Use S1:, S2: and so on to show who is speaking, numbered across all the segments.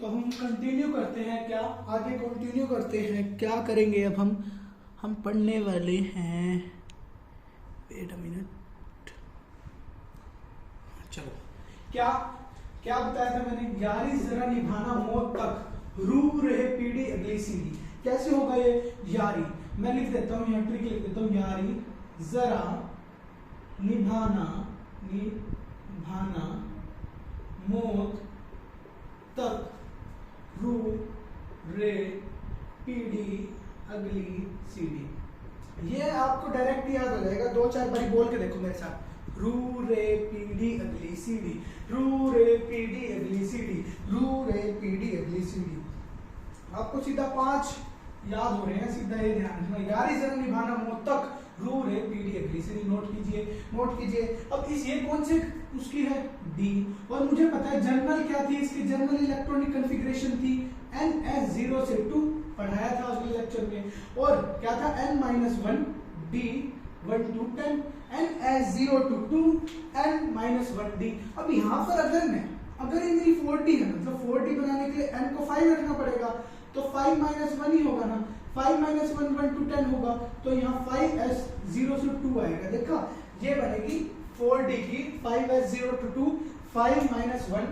S1: तो हम कंटिन्यू करते हैं, क्या आगे कंटिन्यू करते हैं, क्या करेंगे अब हम पढ़ने वाले हैं। वेट अ मिनट, चलो क्या क्या बताया था मैंने, यारी जरा निभाना मौत तक, रू रहे पीढ़ी अगली सीढ़ी। कैसे होगा ये यारी, मैं लिख देता हूँ यहाँ, ट्रिक लिख देता हूँ, यारी जरा निभाना मौत तक, रू रे पीढ़ी अगली सीढ़ी। ये आपको डायरेक्ट याद हो जाएगा, 2-4 बारी बोल के देखो मेरे साथ, रू रे पीढ़ी अगली सीढ़ी, रू रे पीढ़ी अगली सीढ़ी, रू रे पीढ़ी अगली सीढ़ी। आपको सीधा 5 याद हो रहे हैं, सीधा ये ध्यान रखना, यारी जरा निभाना मौत तक, रू रे पीढ़ी अगली सीढ़ी। नोट कीजिए। अब इस ये कौन से उसकी है, डी, और मुझे पता है जनरल क्या थी इसकी, जनरल इलेक्ट्रॉनिक कॉन्फ़िगरेशन थी NS0 से 2, पढ़ाया था अगले लेक्चर में, और क्या था N-1 D 1 to 10, NS0 to 2 N-1 D। अब यहाँ पर अगर ये मेरी 4D है, मतलब 4D बनाने के लिए N को 5 रखना पड़ेगा, तो 5 - 1 ही होगा ना, 5 - 1 1 to 10 होगा, तो यहाँ 5S0 से 2 आएगा। देखा, ये बनेगी 4D की 5S0 to 2, 5 - 1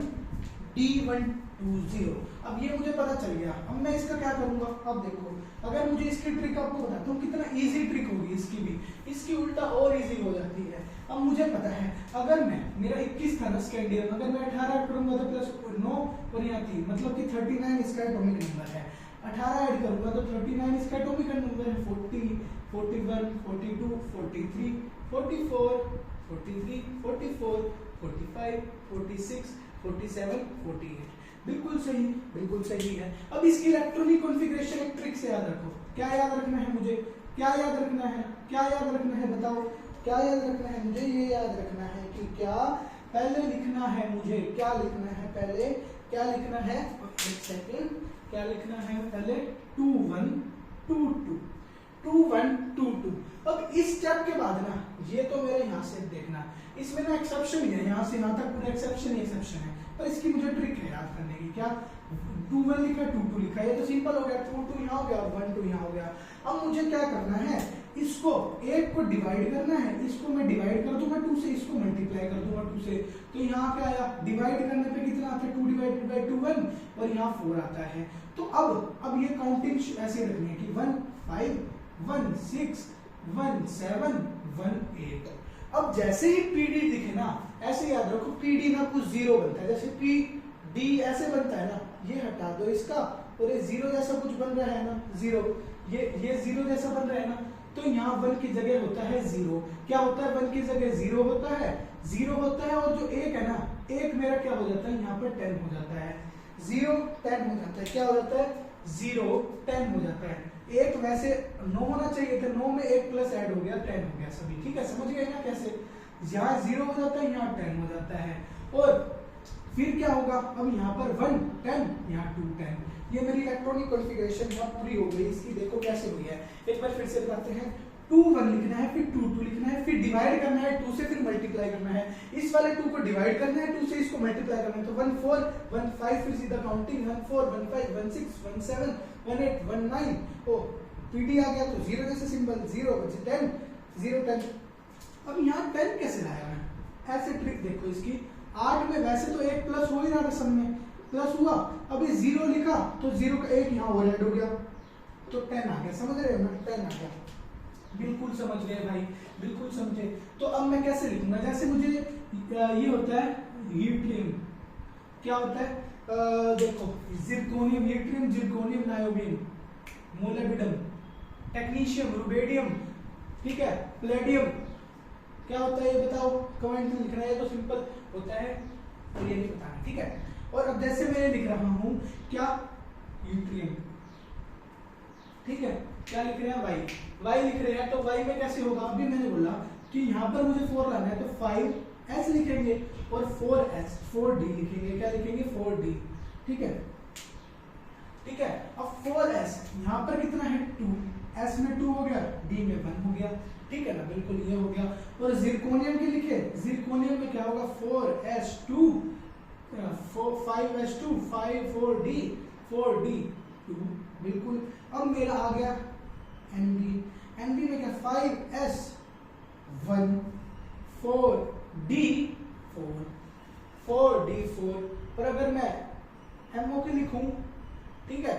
S1: D1 to 0। अब ये मुझे पता चल गया, अब मैं इसका क्या करूंगा, अब देखो, अगर मुझे इसकी ट्रिक आपको बताता हूँ कितना इजी ट्रिक होगी इसकी भी, इसकी उल्टा और इजी हो जाती है। अब मुझे पता है, अगर मेरा 21 था ना स्कैंडियम, अगर मैं 18 ऐड करूंगा तो प्लस 9 और यहाँ 3, मतलब कि 39 इसका एटॉमिक नंबर है। 18 ऐड करूंगा तो 39 इसका एटॉमिक नंबर है, 40, 41, 42, 43, 44, 43, 44, 45, 46, 47, 48। बिल्कुल सही है। अब इसकी इलेक्ट्रॉनिक कॉन्फ़िगरेशन एक ट्रिक से याद रखो। क्या याद रखना है मुझे, क्या याद रखना है बताओ, क्या याद रखना है मुझे, ये याद रखना है कि क्या पहले लिखना है मुझे, क्या लिखना है पहले, क्या लिखना है, एक सेकंड, क्या लिखना है पहले, 2 1 2 2, 2 1 2 2। अब इस स्टेप के बाद ना, ये तो मेरे यहाँ से देखना, इसमें ना एक्सेप्शन ही है, यहाँ से यहाँ तक पूरा एक्सेप्शन है, पर इसकी मुझे ट्रिक है याद करने की। क्या, 2 1 लिखा, 2 2 लिखा, ये तो सिंपल हो गया, 2 2 यहाँ हो गया, 1 2 यहाँ हो गया। अब मुझे क्या करना है, इसको एक को डिवाइड करना है, इसको मैं डिवाइड कर दूंगा 2 से, इसको मल्टीप्लाई कर दूंगा 2 से, तो यहाँ क्या आया, डिवाइड करने पे कितना आता है, 2 डिवाइडेड बाय 2 1, और यहाँ 4 आता है। तो अब ये काउंटिंग ऐसे रखनी है कि 1 5 1 6 1 7 1 8। अब जैसे ही PD दिखे ना, ऐसे याद रखो, PD ना कुछ 0 बनता है, जैसे PD ऐसे बनता है ना, ये हटा दो इसका, और ये 0 जैसा कुछ बन रहा है ना, 0, ये 0 जैसा बन रहा है ना, तो यहाँ 1 की जगह होता है 0। क्या होता है, 1 की जगह 0 होता है, 0 होता है, और जो 1 है ना, 1 मेरा क्या हो जाता है, यहाँ पर 10 हो जाता है, 0 10 हो जाता है, क्या हो जाता है, 0 10 हो जाता है। एक वैसे 9 होना चाहिए था, 9 में 1 प्लस ऐड हो गया, 10 हो गया सभी, ठीक है, समझ गए ना कैसे, यहाँ 0 हो जाता है, यहाँ 10 हो जाता है, और फिर क्या होगा, अब यहाँ पर 1 10, यहाँ 2 10। ये मेरी इलेक्ट्रॉनिक कॉन्फ़िगरेशन यहाँ पूरी हो गई। इसकी देखो कैसे हुई है, एक बार फिर से बताते हैं, 2 1 लिखना है, फिर 2 2 लिखना है, फिर डिवाइड करना है 2 से, फिर मल्टीप्लाई करना है, इस वाले 2 को डिवाइड करना है 2 से, इसको मल्टीप्लाई करना है, तो 1 4 1 5, फिर सीधा काउंटिंग 1 4 1 5 1 6 1 7 1 8 1 9, ओ PD आ गया, तो 0 जैसे सिंबल, 0 बचे 10 0 10। अब यहाँ 10 कैसे लाया मैं, ऐसे ट्रिक देखो इसकी, 8 में वैसे तो 1 प्लस हो ही रहा था, सब में प्लस हुआ, अब ये 0 लिखा तो 0 का 1 यहाँ और ऐड हो गया, तो 10 आ गया, समझ रहे हो ना, 10 आ गया। बिल्कुल समझ गए भाई, बिल्कुल समझे। तो अब मैं कैसे लिखूंगा, जैसे मुझे ये होता है हीट्रियम, क्या होता है, देखो, zirconium yttrium, zirconium niobium, molybdenum, technetium, rubidium, ठीक है, प्लेडियम, क्या होता है ये बताओ, कमेंट में लिखना है, तो सिंपल होता है, और ये नहीं बताना, ठीक है। और अब जैसे मैं लिख रहा हूं, क्या, यूट्रियम, ठीक है, क्या लिख रहे हैं, y लिख रहे हैं, तो y में कैसे होगा, अभी मैंने बोला कि यहाँ पर मुझे 4 लाना है, तो 5s लिखेंगे और 4d लिखेंगे, क्या लिखेंगे, 4d, ठीक है। अब 4s यहाँ पर कितना है, 2, s में 2 हो गया, d में 1 हो गया, ठीक है ना, बिल्कुल ये हो गया। और जिरकोनियम के लिखे, जिरकोनियम में क्या होगा, 4s2 5s2 4d 2 बिल्कुल। अब मेरा आ गया NB में क्या 5s1 4d4 पर अगर मैं MO के लिखूं, ठीक है,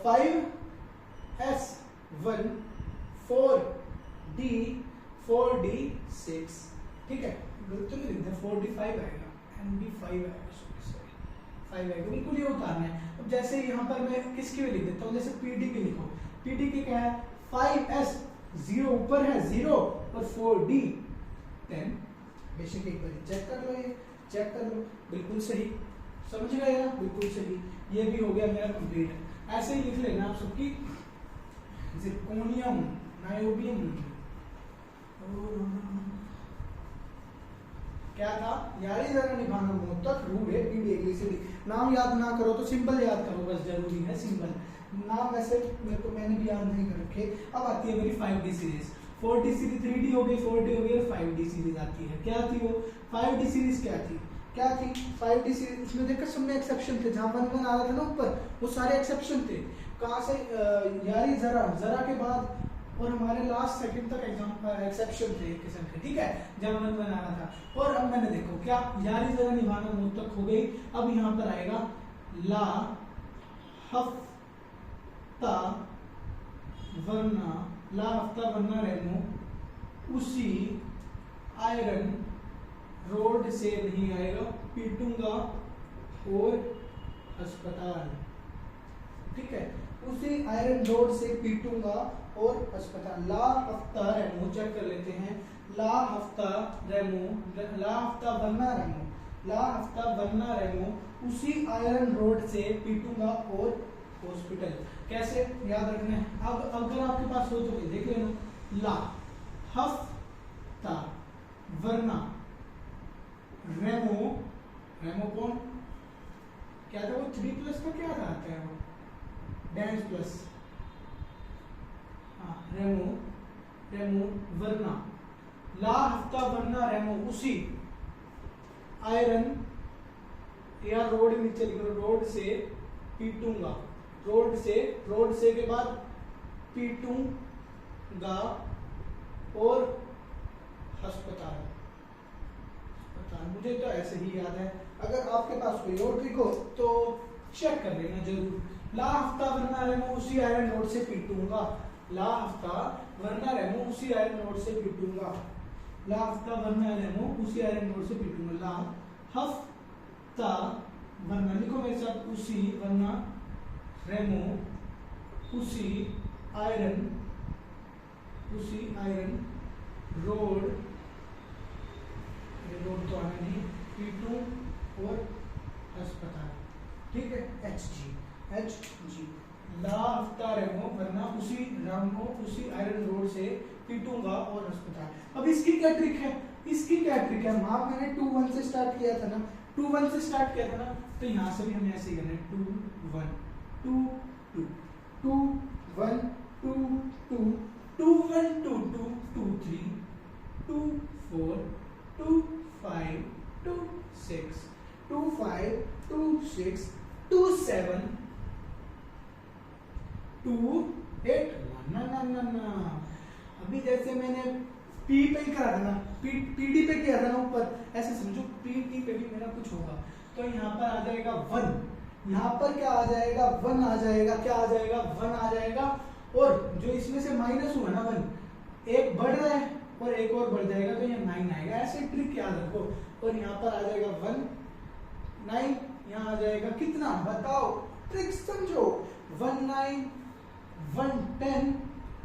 S1: 5s1 4d6, ठीक है, तो नहीं लिखते 4d5 आएगा, NB5 आएगा, सॉरी 5 आएगा, बिल्कुल ये उतारना है। अब जैसे यहाँ पर मैं किसके भी लिख देता हूँ, जैसे PD के लिखो, PD के क्या है 5s 0 ऊपर है 0 और 4d 10, बेशक एक बार चेक कर लो, ये चेक कर लो, बिल्कुल सही, समझ गए ना, बिल्कुल सही। ये भी हो गया मेरा कंप्लीट। ऐसे ही लिख लेना आप सबकी जिरकोनियम नायोबियम क्या था, यारी जरा निभाना मौत तक रूड है पीडी। नाम याद ना करो तो सिंबल याद करो, बस जरूरी है सिंबल। नाम वैसे मैंने भी याद नहीं कर रखे। अब आती है मेरी 5D series. 4D series 3D हो गई, 4D हो गई, 5D सीरीज आती है। क्या थी वो 5D सीरीज? क्या थी 5D सीरीज? उसमें देखकर सब में एक्सेप्शन थे, जहां 1 1 आ रहा था ना ऊपर, वो सारे एक्सेप्शन थे। कहां से? यारी जरा के बाद और हमारे लास्ट सेकंड तक एक्सेप्शन थे एक किस्म के, ठीक है, जब 1 1 आ रहा था। और अब मैंने देखो क्या यारी जरा निभाना मौत तक हो गई। अब यहाँ पर आएगा ला हफ्ता वरना रेमो उसी आयरन रोड से नहीं आएगा, पीटूंगा और अस्पताल, ठीक है, उसी आयरन रोड से पीटूंगा और अस्पताल। ला हफ्ता रेमो, चेक कर लेते हैं। ला हफ्ता वरना रेमो उसी आयरन रोड से पीटूंगा और हॉस्पिटल। कैसे याद रखना है? अब अगर आपके पास हो तो देख लेना। ला हफ्ता वरना रेमो कौन क्या था वो? 3+ का क्या था आता है वो? डैंस प्लस, हाँ, रेमो वरना ला हफ्ता वरना रेमो उसी आयरन या रोड नीचे लिख लो, रोड से पीटूंगा, रोड से के बाद पीटूंगा और अस्पताल। मुझे तो ऐसे ही याद है, अगर आपके पास कोई और ट्रिक हो तो चेक कर लेना जरूर। ला हफ्ता वरना रेमो उसी आयरन रोड से पीटूंगा। ला हफ्ता वरना रेमो उसी आयरन रोड से पीटूंगा। ला हफ्ता वरना रेमो उसी आयरन रोड से पीटूंगा। ला हफ्ता वरना, लिखो मेरे साथ, उसी वरना रेमो उसी आयरन रोड तो आना नहीं, पीटू और अस्पताल, ठीक है, HG। ला हफ्ता रेमो वरना उसी आयरन रोड से पीटूंगा और अस्पताल। अब इसकी क्या ट्रिक है? मार्क मैंने 2 1 से स्टार्ट किया था ना, 2 1 से स्टार्ट किया था ना, तो यहाँ से भी हमें ऐसे ही करना है। 2 1 2 2 2 1 2 2 2 1 2 2 2 3 2 4 2 5 2 6 2 5 2 6 2 7 2 8 ना। अभी जैसे मैंने पी पे ही करा था ना, पीडी पे किया था ना ऊपर, ऐसे समझो पीडी पे भी मेरा कुछ होगा, तो यहाँ पर आ जाएगा 1, यहाँ पर क्या आ जाएगा 1 आ जाएगा, क्या आ जाएगा 1 आ जाएगा, और जो इसमें से माइनस हुआ ना 1, एक बढ़ रहा है और एक और बढ़ जाएगा, तो ये 9 आएगा। ऐसे ट्रिक याद रखो। और यहाँ पर आ जाएगा 1 9, यहाँ आ जाएगा कितना बताओ, ट्रिक समझो, 1 9 1 10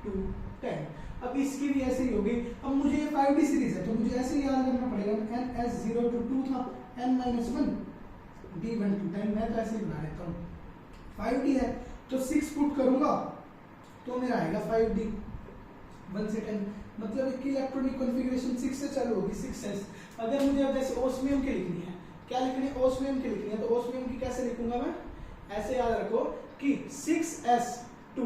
S1: 2 10। अब इसकी भी ऐसे ही होगी। अब मुझे ये 5D सीरीज है तो मुझे ऐसे ही याद करना पड़ेगा। NS0 to 2 था, N-1 D1 to 10, मैं तो ऐसे ही बना लेता हूँ। 5D है तो 6 पुट करूंगा तो मेरा आएगा 5D 1 से 10, मतलब इसकी इलेक्ट्रॉनिक कॉन्फ़िगरेशन 6 से चालू होगी, 6s। अगर मुझे अब जैसे ओस्मियम की लिखनी है, क्या लिखनी है? ओस्मियम की लिखनी है, तो ओस्मियम की कैसे लिखूंगा मैं? ऐसे याद रखो कि 6s2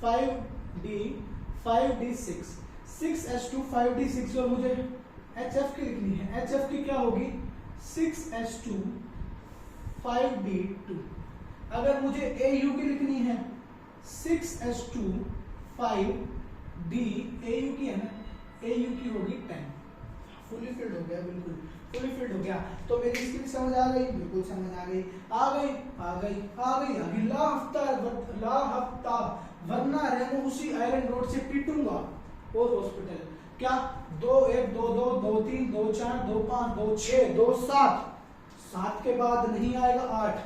S1: 5d6 6s2 5d6, और मुझे HF की लिखनी है। HF की क्या होगी? 6s2 5d2। अगर मुझे AU की लिखनी है 6s2 5d, AU की है ना, AU की होगी 10। फुली फिल्ड हो गया, बिल्कुल फुली फिल्ड हो गया। तो मेरी इसकी भी समझ आ गई, बिल्कुल समझ आ गई, आ गई आ गई आ गई आ गई। ला हफ्ता वरना रेमो उसी आयरन रोड से पीटूंगा और हॉस्पिटल। क्या 2 1 2 2 2 3 2 4 2 5 2 6 2 7, 7 के बाद नहीं आएगा 8।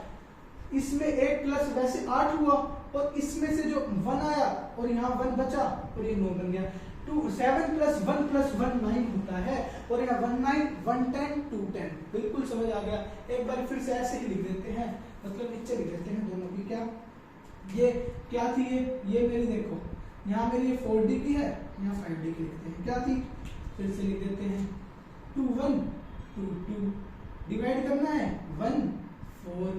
S1: इसमें 1 प्लस वैसे 8 हुआ और इसमें से जो 1 आया और यहाँ 1 बचा और ये 9 बन गया। 7 प्लस 1 9 होता है और यहाँ 1 9 1 10 2 10। बिल्कुल समझ आ गया। एक बार फिर से ऐसे ही लिख देते हैं, मतलब नीचे लिख देते हैं दोनों की। क्या ये क्या थी, ये मेरी देखो यहाँ मेरी ये 4D की है, यहाँ 5D की लिखते हैं। क्या थी, फिर से लिख देते हैं 2 1 2 2, डिवाइड करना है 1 4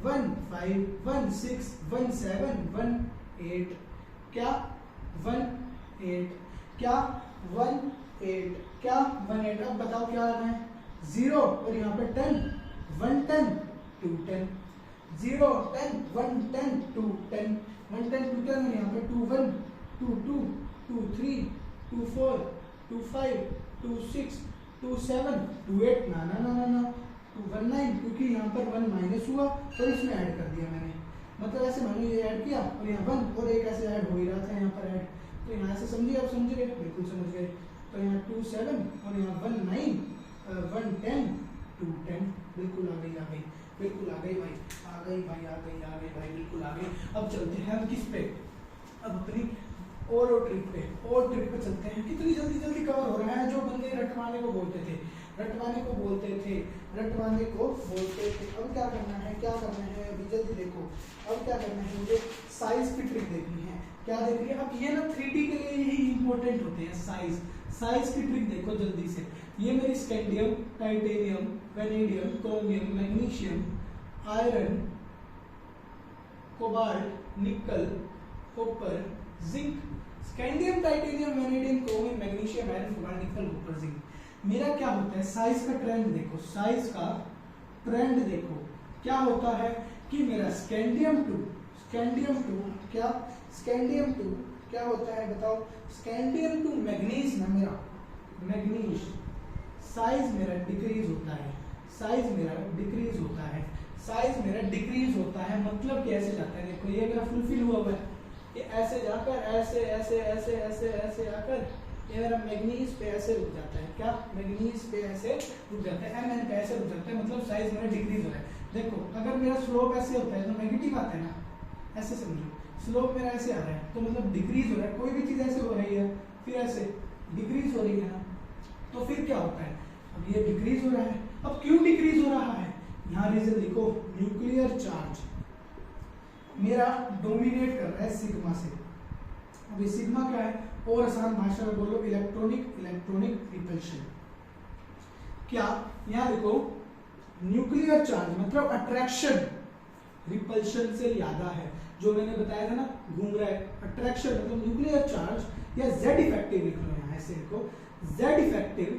S1: 1 5 1 6 1 7 1 8, क्या 1 8, क्या 1 8, क्या 1 8। अब बताओ क्या आना है, 0 और यहाँ पे 10 1 10 2 10, 0 10 1 10 2 10 1 10 2 10 और यहाँ पे 2 1 2 2 2 3 2 4 2 5 2 6 2 7 2 8। ना ना ना ना ना 2 1 9, क्योंकि यहाँ पर 1 माइनस हुआ तो इसमें ऐड कर दिया मैंने। मतलब ऐसे मानो ये ऐड किया और यहाँ 1 और एक ऐसे ऐड हो ही रहा था यहाँ पर ऐड। तो यहाँ से समझिए, आप समझ गए, बिल्कुल समझ गए। तो यहाँ 2 7 और यहाँ 1 9 1 10 2 10। बिल्कुल आ गई बिल्कुल आ गई भाई, आ गई भाई, आ गई भाई, बिल्कुल आ गई। अब चलते हैं हम किस पे, अब अपनी और ट्रिप पे चलते हैं। कितनी जल्दी जल्दी कवर हो रहा है। जो बंदे रटवाने को बोलते थे अब क्या करना है अभी जल्दी देखो। अब क्या करना है, मुझे साइज की ट्रिक देखनी है। क्या देखनी है, अब ये ना 3D के लिए यही इंपॉर्टेंट होते हैं, साइज की ट्रिक देखो जल्दी से। ये मेरी scandium, titanium, vanadium, chromium, magnesium, iron, cobalt, nickel, copper, zinc. Scandium, titanium, vanadium, chromium, magnesium, iron, cobalt, nickel, copper, zinc. मेरा क्या होता है, साइज का ट्रेंड देखो, क्या होता है कि मेरा स्कैंडियम 2 क्या होता है बताओ। स्कैंडियम 2 मैग्नीज ना, मेरा मैग्नीज साइज मेरा डिक्रीज होता है। मतलब कैसे जाता है, देखो ये मेरा फुलफिल हुआ है, ये ऐसे जाकर ऐसे आकर ये मेरा मैग्नीज पे ऐसे रुक जाता है। क्या मैग्नीज पे ऐसे रुक जाता है, Mn पे ऐसे रुक जाता है, मतलब साइज मेरा डिक्रीज हो रहा है। देखो अगर मेरा स्लोप ऐसे होता है तो नेगेटिव आता है ना, ऐसे समझो, स्लोप मेरा ऐसे आ रहा है तो मतलब डिक्रीज हो रहा है। कोई भी चीज ऐसे हो रही है फिर ऐसे डिक्रीज हो रही है ना, तो फिर क्या होता है, अब ये डिक्रीज हो रहा है। अब क्यों डिक्रीज हो रहा है, यहाँ रीजन लिखो, न्यूक्लियर चार्ज मेरा डोमिनेट कर रहा है सिग्मा से। अब ये सिग्मा क्या है, और आसान भाषा में बोलो इलेक्ट्रॉनिक रिपल्शन। क्या यहाँ देखो, न्यूक्लियर चार्ज मतलब अट्रैक्शन रिपल्शन से ज्यादा है। जो मैंने बताया था ना, घूम रहा है, अट्रैक्शन मतलब न्यूक्लियर चार्ज या जेड इफेक्टिव लिख लो, यहाँ ऐसे लिखो, जेड इफेक्टिव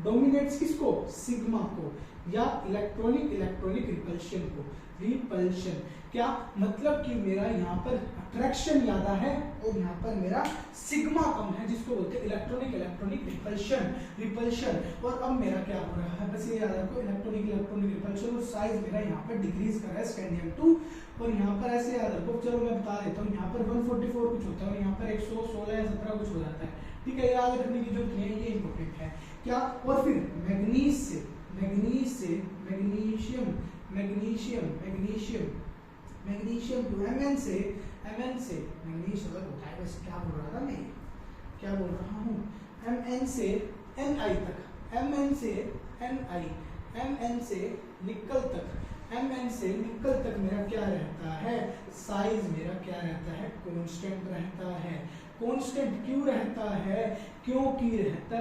S1: डोमिनेट्स किसको, सिग्मा को, या इलेक्ट्रॉनिक रिपल्शन को। रिपल्शन क्या मतलब कि मेरा यहाँ पर अट्रैक्शन ज्यादा है और यहाँ पर मेरा सिग्मा कम है, जिसको बोलते हैं इलेक्ट्रॉनिक रिपल्शन। और अब मेरा क्या हो रहा है, बस ये याद रखो, इलेक्ट्रॉनिक रिपल्शन, और साइज मेरा यहाँ पर डिक्रीज कर रहा है स्कैंडियम 2। और यहाँ पर ऐसे याद रखो, चलो मैं बता देता हूँ, यहाँ पर 144 कुछ होता है और यहाँ पर 116 या 17 कुछ हो जाता है। ठीक है, याद रखने की जरूरत नहीं है, ये इंपॉर्टेंट है। क्या, और फिर मैग्नीज से मैग्नीशियम टू Mn से मैग्नीशियम अलग होता है। वैसे क्या बोल रहा था मैं, क्या बोल रहा हूँ, Mn से Ni तक, Mn से निकल तक मेरा क्या रहता है, साइज मेरा क्या रहता है, कांस्टेंट रहता है। कांस्टेंट क्यों रहता है, क्यों रहता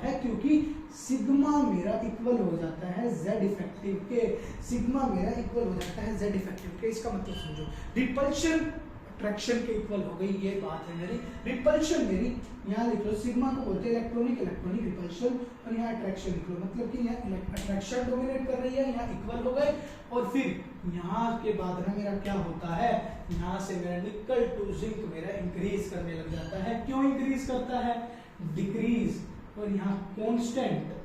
S1: है, क्योंकि सिग्मा मेरा इक्वल हो जाता है जेड इफेक्टिव के। इसका मतलब समझो, रिपल्शन अट्रैक्शन के इक्वल हो गई, ये बात है मेरी। रिपल्शन मेरी यहाँ लिख लो, सिग्मा को बोलते हैं इलेक्ट्रॉनिक, इलेक्ट्रॉनिक रिपल्शन, और यहाँ अट्रैक्शन लिख लो, मतलब कि यहाँ अट्रैक्शन डोमिनेट कर रही है, यहाँ इक्वल हो गए। और फिर यहाँ के बाद ना मेरा क्या होता है, यहाँ से मेरा निकल टू जिंक मेरा इंक्रीज करने लग जाता है। क्यों इंक्रीज करता है, डिक्रीज, और यहाँ कांस्टेंट,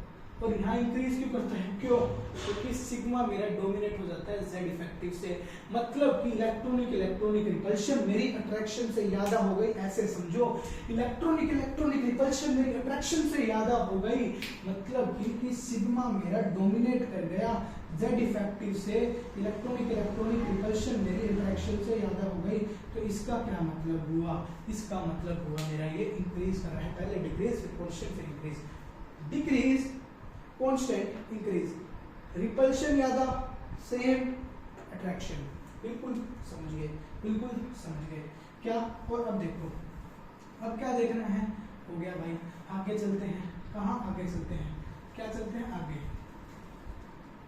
S1: और यहाँ इंक्रीज क्यों करता है, क्यों, क्योंकि सिग्मा मेरा डोमिनेट हो जाता है जेड इफेक्टिव से, मतलब कि इलेक्ट्रॉनिक इलेक्ट्रॉनिक रिपल्शन मेरी अट्रैक्शन से ज्यादा हो गई, ऐसे समझो। इलेक्ट्रॉनिक इलेक्ट्रॉनिक रिपल्शन मेरी अट्रैक्शन से ज्यादा हो गई, मतलब कि सिग्मा मेरा डोमिनेट कर गया जेड इफेक्टिव से, इलेक्ट्रॉनिक इलेक्ट्रॉनिक रिपल्शन मेरी अट्रैक्शन से ज्यादा हो गई। तो इसका क्या मतलब हुआ, इसका मतलब हुआ मेरा ये इंक्रीज कर रहा है, पहले डिक्रीज फिर कांस्टेंट फिर increase, decrease constant increase, repulsion ज्यादा सेम अट्रैक्शन, बिल्कुल समझ गए, बिल्कुल समझ गए क्या। और अब देखो, अब क्या देखना है, हो गया भाई, आगे चलते हैं, कहाँ आगे चलते हैं, क्या चलते हैं आगे,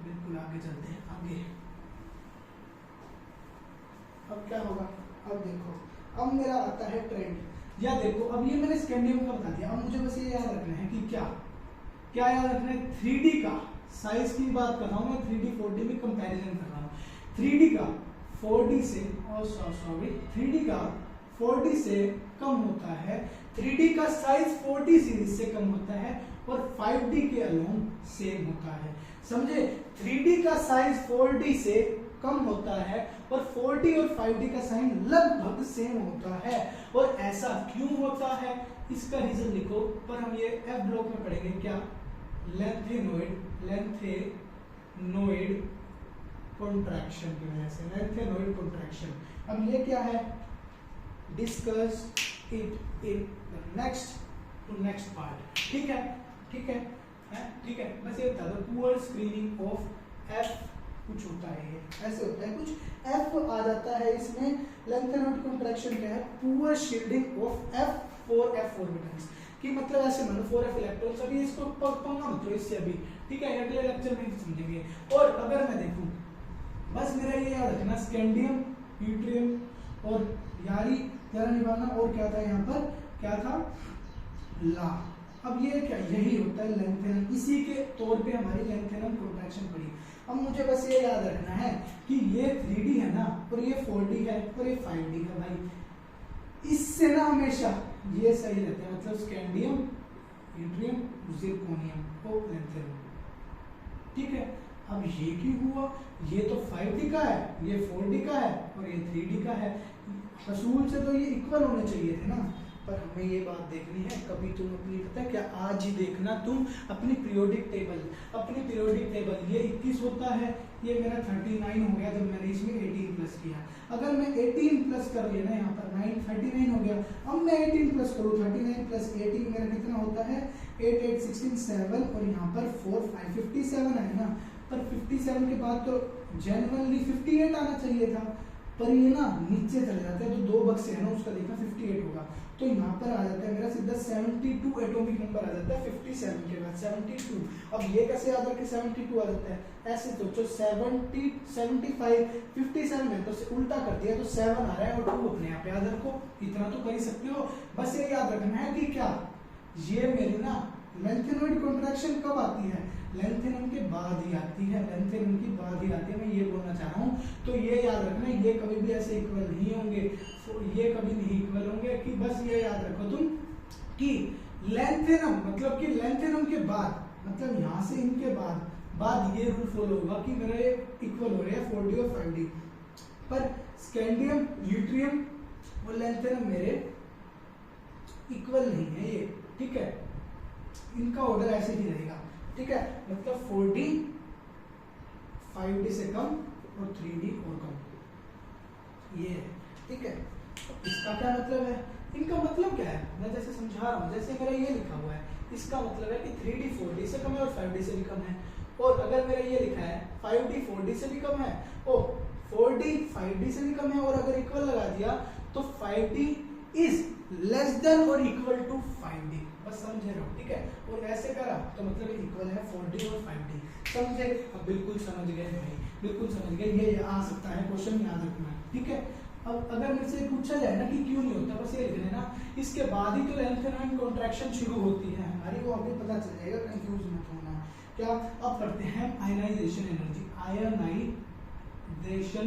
S1: बिल्कुल आगे चलते हैं आगे। अब क्या होगा, अब देखो, अब मेरा आता है ट्रेंड, या देखो अब ये मैंने स्कैंडियम का बता दिया, अब मुझे बस ये याद रखना है कि क्या क्या याद रखना है, 3D का साइज की बात कर रहा हूँ मैं, 3D 4D में कंपैरिजन कर रहा हूँ। 3D का 4D से, और सॉरी 3D का 4D से कम होता है, 3D का साइज 4D सीरीज से कम होता है, और 5D के अलोंग सेम होता है, समझे। 3D का साइज 4D से कम होता है, और 4D और 5D का साइन लगभग सेम होता है। और ऐसा क्यों होता है, इसका रीजन लिखो, पर हम ये F ब्लॉक में पढ़ेंगे, क्या, लेंथेनोइड कॉन्ट्रैक्शन की वजह से, लेंथेनोइड कॉन्ट्रैक्शन। अब ये क्या है, discuss it in next part, ठीक है, ठीक है, ठीक है, बस ये बता दो, पुअर स्क्रीनिंग ऑफ एफ कुछ होता है, ये ऐसे होता है, कुछ एफ आ जाता है इसमें, लेंथेनोइड कॉन्ट्रैक्शन क्या है, poor shielding of F for F orbitals, कि मतलब ऐसे मानो 4f इलेक्ट्रॉन्स, अभी इसको पंगा मत लो इससे अभी, ठीक है, अगले लेक्चर में समझेंगे। और अगर मैं देखूं, बस मेरा ये याद रखना, स्कैंडियम, यूट्रियम और यारी जरा निभाना, और क्या था यहाँ पर, क्या था, ला। अब ये क्या, यही होता है लेंथेनम, इसी के तौर पे हमारी लेंथेनम कॉन्ट्रैक्शन पड़ी। अब मुझे बस ये याद रखना है कि ये 3D है ना, और ये 4D है, और ये 5D है भाई, इससे ना हमेशा ये सही रहता है, मतलब स्कैंडियम, यूट्रियम, जिरकोनियम और लेंथेनम, ठीक है। अब ये क्यों हुआ, ये तो 5D का है, ये 4D का है, और ये 3D का है, असूल से तो ये इक्वल होने चाहिए थे ना, पर हमें ये बात देखनी है, कभी तुम अपनी, पता है क्या, आज ही देखना तुम अपनी पीरियोडिक टेबल, अपनी पीरियोडिक टेबल, ये 21 होता है, ये मेरा 39 हो गया जब मैंने इसमें 18 प्लस किया। अगर मैं 18 प्लस कर लिया ना, यहाँ पर 39 हो गया, अब मैं 18 प्लस करूँ, 39 प्लस 18 मेरा कितना होता है, 8 8 16 7, और यहाँ पर 4 5 57 है ना, पर 57 के बाद तो जेन्युइनली 58 आना चाहिए था, पर ये ना नीचे चले जाते हैं, तो 2 बक्से है ना, उसका देखा 58 होगा, तो यहाँ पर आ जाता है मेरा सीधा 72 एटॉमिक नंबर आ जाता है 57 के बाद 72। अब ये कैसे याद रखे 72 आ जाता है, ऐसे सोचो 70 75 57 है, तो उल्टा कर दिया तो 7 आ रहा है, और 2 अपने आप याद रखो, इतना तो कर ही सकते हो। बस ये याद रखना है कि क्या, ये मेरी ना लेंथेनोइड कॉन्ट्रैक्शन कब आती है, लेंथेनम के बाद ही आती है, लेंथेनम की बाद ही आती है, मैं ये बोलना चाह रहा हूँ। तो ये याद रखना, ये कभी भी ऐसे इक्वल नहीं होंगे, ये कभी नहीं इक्वल होंगे, कि बस ये याद रखो तुम कि लेंथेनम, मतलब कि लेंथेनम के बाद, मतलब यहाँ से इनके बाद ये रूल फॉलो होगा कि मेरे इक्वल हो रहे हैं 4D और 5D, पर स्कैंडियम, यूट्रियम और लेंथेनम मेरे इक्वल नहीं है ये, ठीक है, इनका ऑर्डर ऐसे ही रहेगा, ठीक है, मतलब 4D 5D से कम और 3D और कम, ये है, ठीक है। इसका क्या मतलब है, इनका मतलब क्या है, मैं जैसे समझा रहा हूँ, जैसे मेरा ये लिखा हुआ है, इसका मतलब है कि 3D 4D से कम है और 5D से भी कम है, और अगर मेरा ये लिखा है 5D 4D से भी कम है, और 4D 5D से भी कम है, और अगर इक्वल लगा दिया तो 5D इज लेस देन और इक्वल टू 5D, बस समझे रहो, ठीक है। और ऐसे करा तो मतलब इक्वल है 4D और 5D, समझे। अब बिल्कुल समझ गए भाई, बिल्कुल समझ गए, ये आ सकता है क्वेश्चन, याद रखना, ठीक है। अब अगर मेरे से पूछा जाए ना कि क्यों नहीं होता, बस ये लिख लेना, इसके बाद ही तो लेंथेनमेंट कॉन्ट्रैक्शन शुरू होती है हमारी, वो अभी पता चल जाएगा, कंफ्यूज मत होना। क्या अब पढ़ते हैं आयनाइजेशन एनर्जी, आयनाइजेशन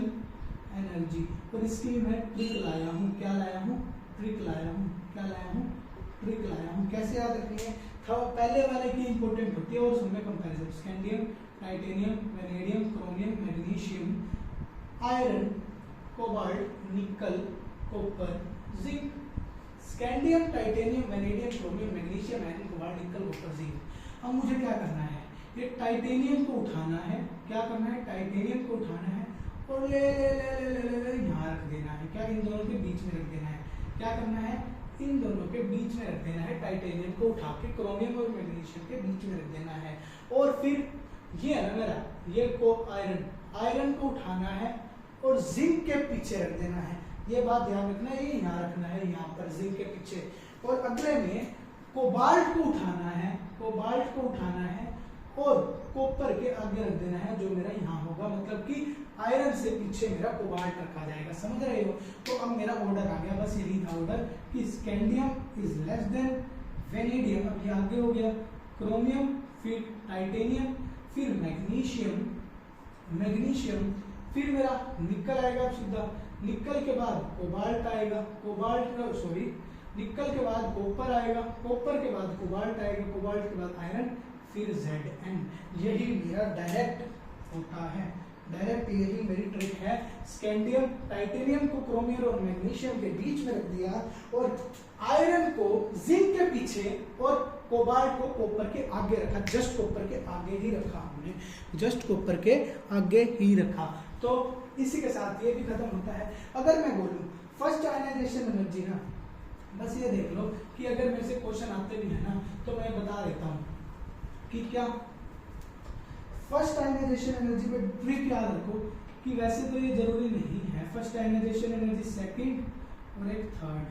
S1: एनर्जी। और इसकी मैं ट्रिक लाया हूँ, क्या लाया हूँ, ट्रिक लाया हूँ, क्या लाया हूँ, ट्रिक लाया हूँ। कैसे याद रखनी है, पहले वाले की इंपॉर्टेंट होती है और उसमें comparison, scandium, titanium, vanadium, chromium, magnesium, iron, cobalt, nickel, copper, zinc. Scandium, titanium, vanadium, chromium, magnesium, iron, cobalt, nickel, copper, zinc. अब मुझे क्या करना है, ये टाइटेनियम को उठाना है, क्या करना है, टाइटेनियम को उठाना है और ले ले ले ले ले ले, ले यहाँ रख देना है। क्या, इन दोनों के बीच में रख देना है। क्या करना है, इन दोनों के बीच में रख देना है, टाइटेनियम को उठा के क्रोमियम और मैग्नीशियम के बीच में रख देना है। और फिर ये है ना मेरा, ये को आयरन, आयरन को उठाना है और जिंक के पीछे रख देना है। ये बात ध्यान रखना है, ये यहाँ रखना है, यहाँ पर जिंक के पीछे। और अगले में कोबाल्ट को उठाना है, कोबाल्ट को उठाना है और कॉपर के आगे रख देना है, जो मेरा यहाँ होगा, मतलब कि आयरन से पीछे मेरा कोबाल्ट रखा जाएगा। समझ रहे हो? तो अब मेरा ऑर्डर आ गया, बस यही था ऑर्डर कि scandium is less than vanadium, अब ये आगे हो गया, क्रोमियम, फिर टाइटेनियम, फिर मैग्नीशियम, मैग्नीशियम, फिर मेरा निकल आएगा सीधा, निकल के बाद कोबाल्ट आएगा, कोबाल्ट सॉरी निकल के बाद कॉपर आएगा, कॉपर के बाद कोबाल्ट आएगा, कोबाल्ट के बाद आयरन, फिर Zn। यही मेरा डायरेक्ट होता है, डायरेक्ट यही मेरी ट्रिक है। स्कैंडियम, टाइटेनियम को क्रोमियम और मैग्नीशियम के बीच में रख दिया और आयरन को जिंक के पीछे और कोबाल्ट को कॉपर के आगे रखा, जस्ट कॉपर के आगे ही रखा हमने, जस्ट कॉपर के आगे ही रखा। तो इसी के साथ ये भी खत्म होता है। अगर मैं बोलूं फर्स्ट आयनाइजेशन एनर्जी ना, बस ये देख लो कि अगर मेरे से क्वेश्चन आते भी है ना तो मैं बता देता हूँ कि क्या फर्स्ट आयनाइजेशन एनर्जी पे ट्रिक याद रखो कि वैसे तो ये जरूरी नहीं है, फर्स्ट आयनाइजेशन एनर्जी सेकंड और एक थर्ड,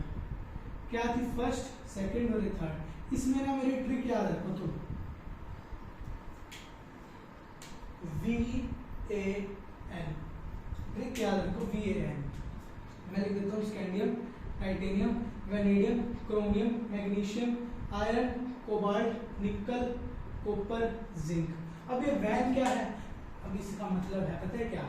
S1: क्या थी, फर्स्ट, सेकंड और एक थर्ड। इसमें ना मेरी ट्रिक याद रखो तुम, VAN, ट्रिक याद रखो, VAN। मैं लिख देता हूँ scandium, titanium, vanadium, chromium, magnesium, iron, cobalt, nickel, copper, zinc. अब ये वैन क्या है, अब इसका मतलब है पता है क्या,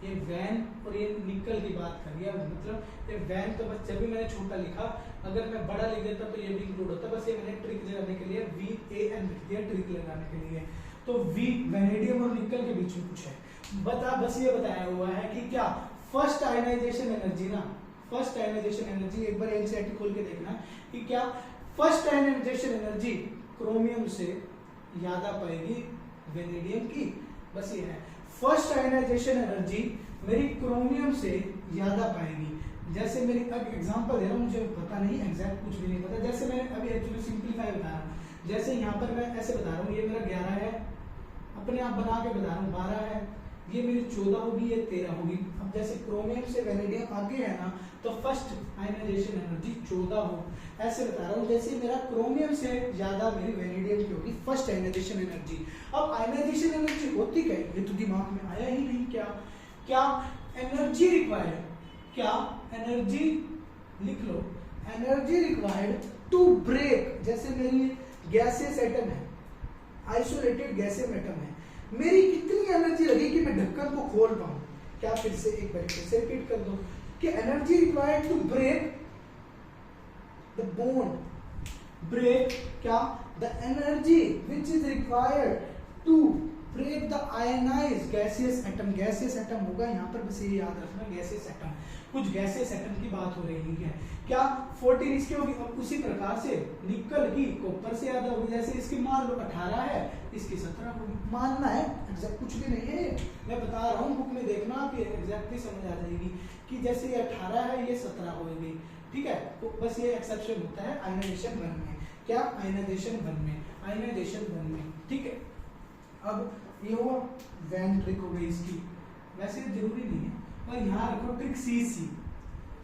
S1: ये वैन और ये निकल की बात कर रही है, मतलब ये वैन तो बस जब भी मैंने छोटा लिखा, अगर मैं बड़ा लिख देता तो ये भी इंक्लूड होता, बस ये मैंने ट्रिक लगाने के लिए VAN लिख दिया, ट्रिक लगाने के लिए। तो वेनेडियम और निकल के बीच में कुछ है, बस ये बताया हुआ है कि क्या फर्स्ट आयनाइजेशन एनर्जी ना, फर्स्ट आयनाइजेशन एनर्जी, एक बार एनसीईआरटी खोल के देखना कि क्या फर्स्ट आयनाइजेशन एनर्जी क्रोमियम से ज्यादा पाएगी वेनेडियम की, बस ये है। फर्स्ट आयनाइजेशन एनर्जी मेरी क्रोमियम से ज्यादा पाएगी। जैसे मेरी अब एग्जांपल दे रहा हूँ, मुझे पता नहीं एग्जैक्ट कुछ भी नहीं पता, जैसे मैंने अभी एक्चुअली सिंपलीफाई बता रहा हूँ, जैसे यहाँ पर मैं ऐसे बता रहा हूँ, ये मेरा 11 है, अपने आप बना के बता रहा हूँ, 12 है, ये मेरी 14 होगी, ये 13 होगी। अब जैसे क्रोमियम से वेनेडियम आगे है ना, तो फर्स्ट आयनाइजेशन एनर्जी 14 हो, ऐसे बता रहा हूँ। जैसे मेरा क्रोमियम से ज्यादा मेरी वेनेडियम की होगी फर्स्ट आयनाइजेशन एनर्जी। अब आयनाइजेशन एनर्जी होती क्या है, ये तो दिमाग में आया ही नहीं। क्या क्या एनर्जी रिक्वायर्ड, क्या एनर्जी लिख लो, एनर्जी रिक्वायर्ड टू ब्रेक, जैसे मेरी गैसियस एटम है, आइसोलेटेड गैसियस एटम है, मेरी कितनी एनर्जी लगी कि मैं ढक्कन को खोल पाऊं। क्या फिर से एक बार फिर से रिपीट कर दो कि energy required to break the bond, break क्या, the energy which is required to break the ionised gaseous atom, gaseous atom होगा यहाँ पर, बस ये याद रखना, गैसियस एटम, कुछ गैसियस एटम की बात हो रही है। क्या 14 इसकी होगी, अब उसी प्रकार से निकल की कॉपर से ज्यादा होगी, जैसे इसकी मान लो 18 है, इसकी 17 होगी, मानना है, एग्जैक्ट कुछ भी नहीं है, मैं बता रहा हूँ, बुक में देखना कि एग्जैक्टली समझ आ जाएगी कि जैसे ये 18 है, ये 17 होगी, ठीक है। तो बस ये एक्सेप्शन होता है आयनाइजेशन 1 में, क्या आयनाइजेशन 1 में, आयनाइजेशन 1 में, ठीक है। अब ये हुआ वैन ट्रिक हो गई इसकी, वैसे जरूरी नहीं है, और यहाँ रखो ट्रिक सीसी,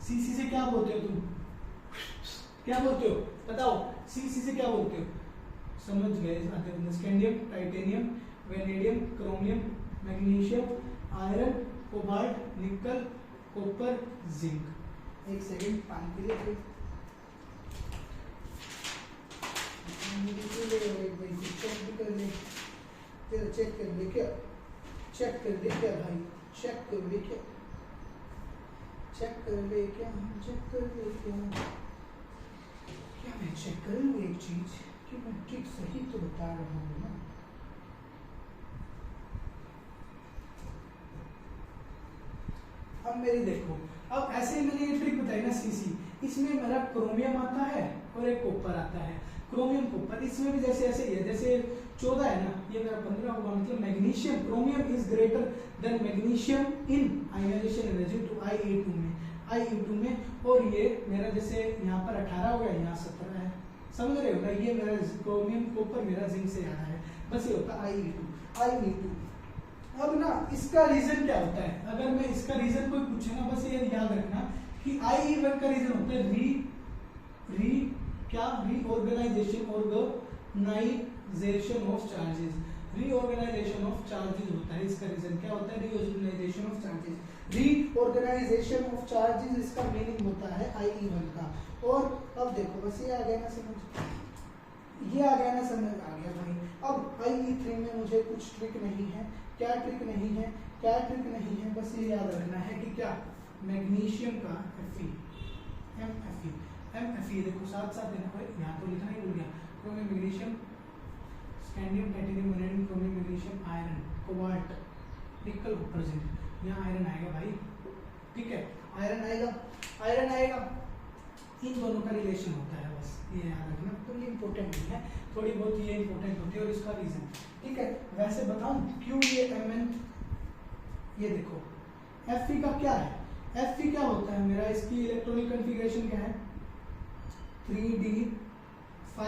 S1: सीसी से क्या बोलते हो तुम, क्या बोलते हो बताओ, सीसी से क्या बोलते हो, समझ गए, scandium, titanium, vanadium, chromium, magnesium, iron, cobalt, nickel, copper, zinc. एक सेकंड पानी पी ले, चेक भी कर ले, चेक कर ले क्या, चेक कर ले क्या भाई, चेक कर ले क्या, चेक कर ले क्या, चेक कर ले क्या, क्या मैं चेक कर लूँ एक चीज कि मैं ठीक सही तो बता रहा हूँ ना। अब मेरी देखो, अब ऐसे ही मैंने ये ट्रिक बताई ना सीसी, इसमें मेरा क्रोमियम आता है और एक कॉपर आता है, क्रोमियम कॉपर। इसमें भी जैसे ऐसे ही है, जैसे 14 है ना, ये मेरा 15 होगा, मतलब magnesium, chromium is greater than magnesium in ionization energy two Ie2 में, Ie2 में। और ये मेरा जैसे यहाँ पर 18 हो गया, यहाँ 17 है, समझ रहे हो ना, ये मेरा क्रोमियम कॉपर मेरा जिंक से ज्यादा है, बस ये होता है Ie2। अब ना इसका रीजन क्या होता है, अगर मैं इसका रीजन कोई पूछे ना, बस ये याद रखना कि Ie1 का रीजन होता है reorganization of charges, reorganization of charges होता है इसका रीजन। क्या होता है? Reorganization of charges, reorganization of charges इसका मीनिंग होता है Ie1 का। और अब देखो बस ये आ गया ना समझ, ये आ गया ना समझ, आ गया भाई। अब Ie3 में मुझे कुछ ट्रिक नहीं है, क्या ट्रिक नहीं है, क्या ट्रिक नहीं है, बस ये याद रखना है कि क्या मैग्नीशियम का MFE देखो साथ साथ है ना भाई, यहाँ तो लिखना ही भूल गया, chromium magnesium scandium titanium vanadium chromium magnesium iron cobalt nickel copper zinc, यहाँ आयरन आएगा भाई, ठीक है, आयरन आएगा, इन दोनों का रिलेशन होता है, बस ये याद रखना। तो ये इंपॉर्टेंट नहीं है, थोड़ी बहुत ये इंपॉर्टेंट होती है, और इसका रीजन ठीक है। वैसे बताऊं क्यों ये Mn, ये देखो Fe का क्या है, Fe क्या होता है मेरा, इसकी इलेक्ट्रॉनिक कॉन्फ़िगरेशन क्या है, 3d5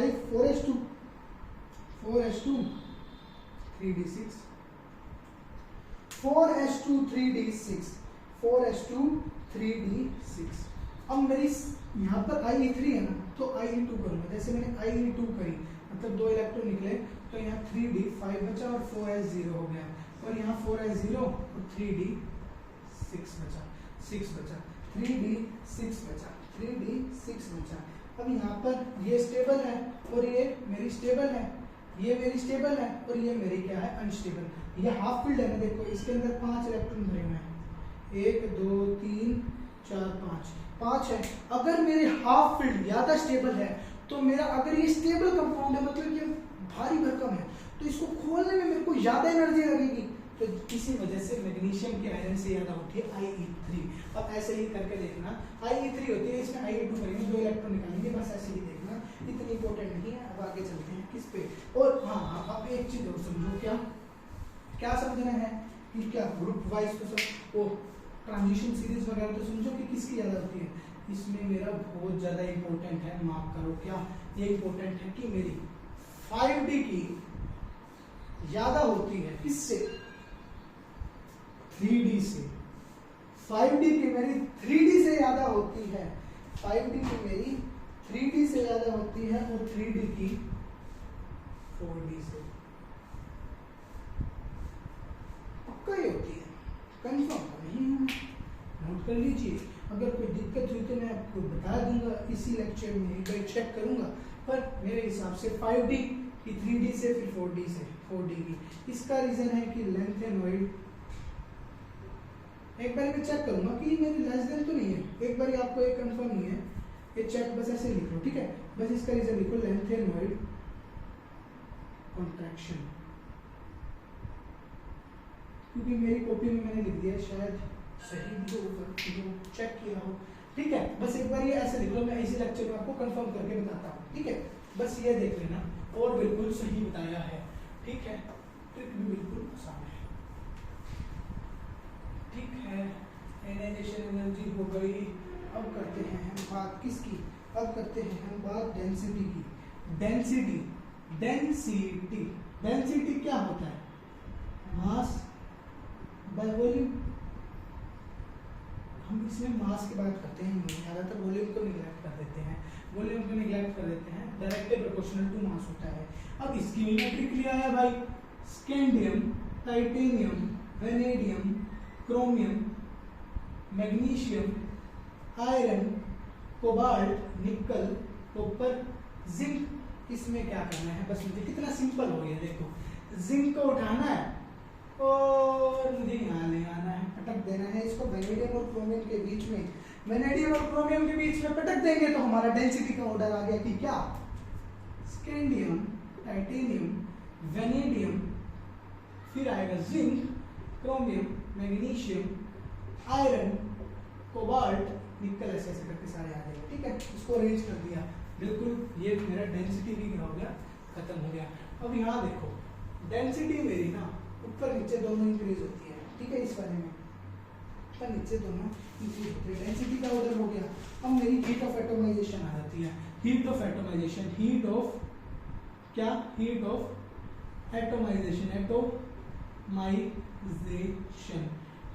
S1: 4s2 3d6 4s2 3d6। अब मेरी यहाँ पर Ie3 है ना, तो Ie2 करूंगा, जैसे मैंने Ie2 करी, मतलब 2 इलेक्ट्रॉन निकले, तो यहाँ 3d5 बचा और 4s0 हो गया, और यहाँ 4s0 और 3d6 बचा, 3d6 बचा। अब यहाँ पर ये स्टेबल है और ये मेरी स्टेबल है, ये मेरी स्टेबल है और ये मेरी क्या है, अनस्टेबल। ये हाफ फील्ड है ना, देखो इसके अंदर 5 इलेक्ट्रॉन भरे हुए हैं, 1 2 3 4 5 है। अगर मेरे हाफ फील्ड ज्यादा स्टेबल है, तो मेरा अगर ये स्टेबल कंपाउंड है, मतलब ये भारी भरकम है, तो इसको खोलने में मेरे को ज्यादा एनर्जी लगेगी, तो इसी वजह से मैग्नीशियम की आयरन से ज्यादा होती है Ie3। अब ऐसे ही करके देखना, Ie3 होती है, इसमें Ie2 करेंगे, 2 इलेक्ट्रॉन निकालेंगे, बस ऐसे ही देखना, इतनी इंपॉर्टेंट नहीं है। अब आगे चलते हैं किस पे, और हाँ अब एक चीज और समझो, क्या समझना है कि क्या ग्रुप वाइज तो सब वो ट्रांजिशन सीरीज वगैरह तो समझो कि किसकी ज्यादा होती है। इसमें मेरा बहुत ज्यादा इंपॉर्टेंट है, मार्क करो, क्या ये इंपॉर्टेंट है कि मेरी 5D की ज्यादा होती है किससे, 3D से। 5D की मेरी 3D से ज्यादा होती है, 5D की मेरी 3D से ज्यादा होती है, और 3D की 4D से पक्का ही होती है, कंफर्म नहीं है, नोट कर लीजिए। अगर कोई दिक्कत हुई तो मैं आपको बता दूंगा इसी लेक्चर में, एक बार चेक करूंगा, पर मेरे हिसाब से 5D की 3D से, फिर 4D से 4D की। इसका रीजन है कि लेंथेनॉइड, एक बार मैं चेक करूंगा कि मेरी लेस देन तो नहीं है, एक बार आपको एक कंफर्म नहीं है, ये चेक बस ऐसे लिख लो, ठीक है, बस इसका रीजन लिखो लेंथेनॉइड कॉन्ट्रैक्शन, क्योंकि मेरी कॉपी में मैंने लिख दिया, शायद सही भी हो, चेक किया हो, ठीक है। बस एक बार ये ऐसे लिख लो, मैं इसी लेक्चर में आपको कंफर्म करके बताता हूँ, ठीक है, बस ये देख लेना, और बिल्कुल सही बताया है, ठीक है, ट्रिक भी बिल्कुल आसान है, ठीक है। आयनाइजेशन एनर्जी हो गई। अब करते हैं हम बात किसकी, अब करते हैं हम बात डेंसिटी की। डेंसिटी क्या होता है, मास बाय वॉल्यूम। हम इसमें मास की बात करते हैं, ज़्यादातर वॉल्यूम को निगलेक्ट कर देते हैं, डायरेक्टली प्रोपोर्शनल टू मास होता है। अब इसकी मैंने ट्रिक लिया है भाई, scandium titanium vanadium chromium magnesium, iron, cobalt, nickel, copper, zinc. इसमें क्या करना है, बस मुझे कितना सिंपल हो गया, देखो जिंक को उठाना है और मुझे यहाँ ले आना है, पटक देना है इसको वेनेडियम और क्रोमियम के बीच में। वेनेडियम और क्रोमियम के बीच में पटक देंगे तो हमारा डेंसिटी का ऑर्डर आ गया कि क्या, स्कैंडियम, टाइटेनियम, वेनेडियम, फिर आएगा zinc, chromium, magnesium, iron, cobalt, निकल, ऐसे ऐसे करके सारे आ जाएंगे। ठीक है, इसको अरेंज कर दिया, बिल्कुल ये मेरा डेंसिटी भी क्या हो गया, खत्म हो गया। अब यहाँ देखो डेंसिटी मेरी ना ऊपर नीचे दोनों इंक्रीज होती है, ठीक है, इस वाले में ऊपर नीचे दोनों इंक्रीज होती है, डेंसिटी का ऑर्डर हो गया। अब मेरी हीट ऑफ एटोमाइजेशन आ जाती है, heat of atomisation, heat of क्या, heat of atomisation, atomisation,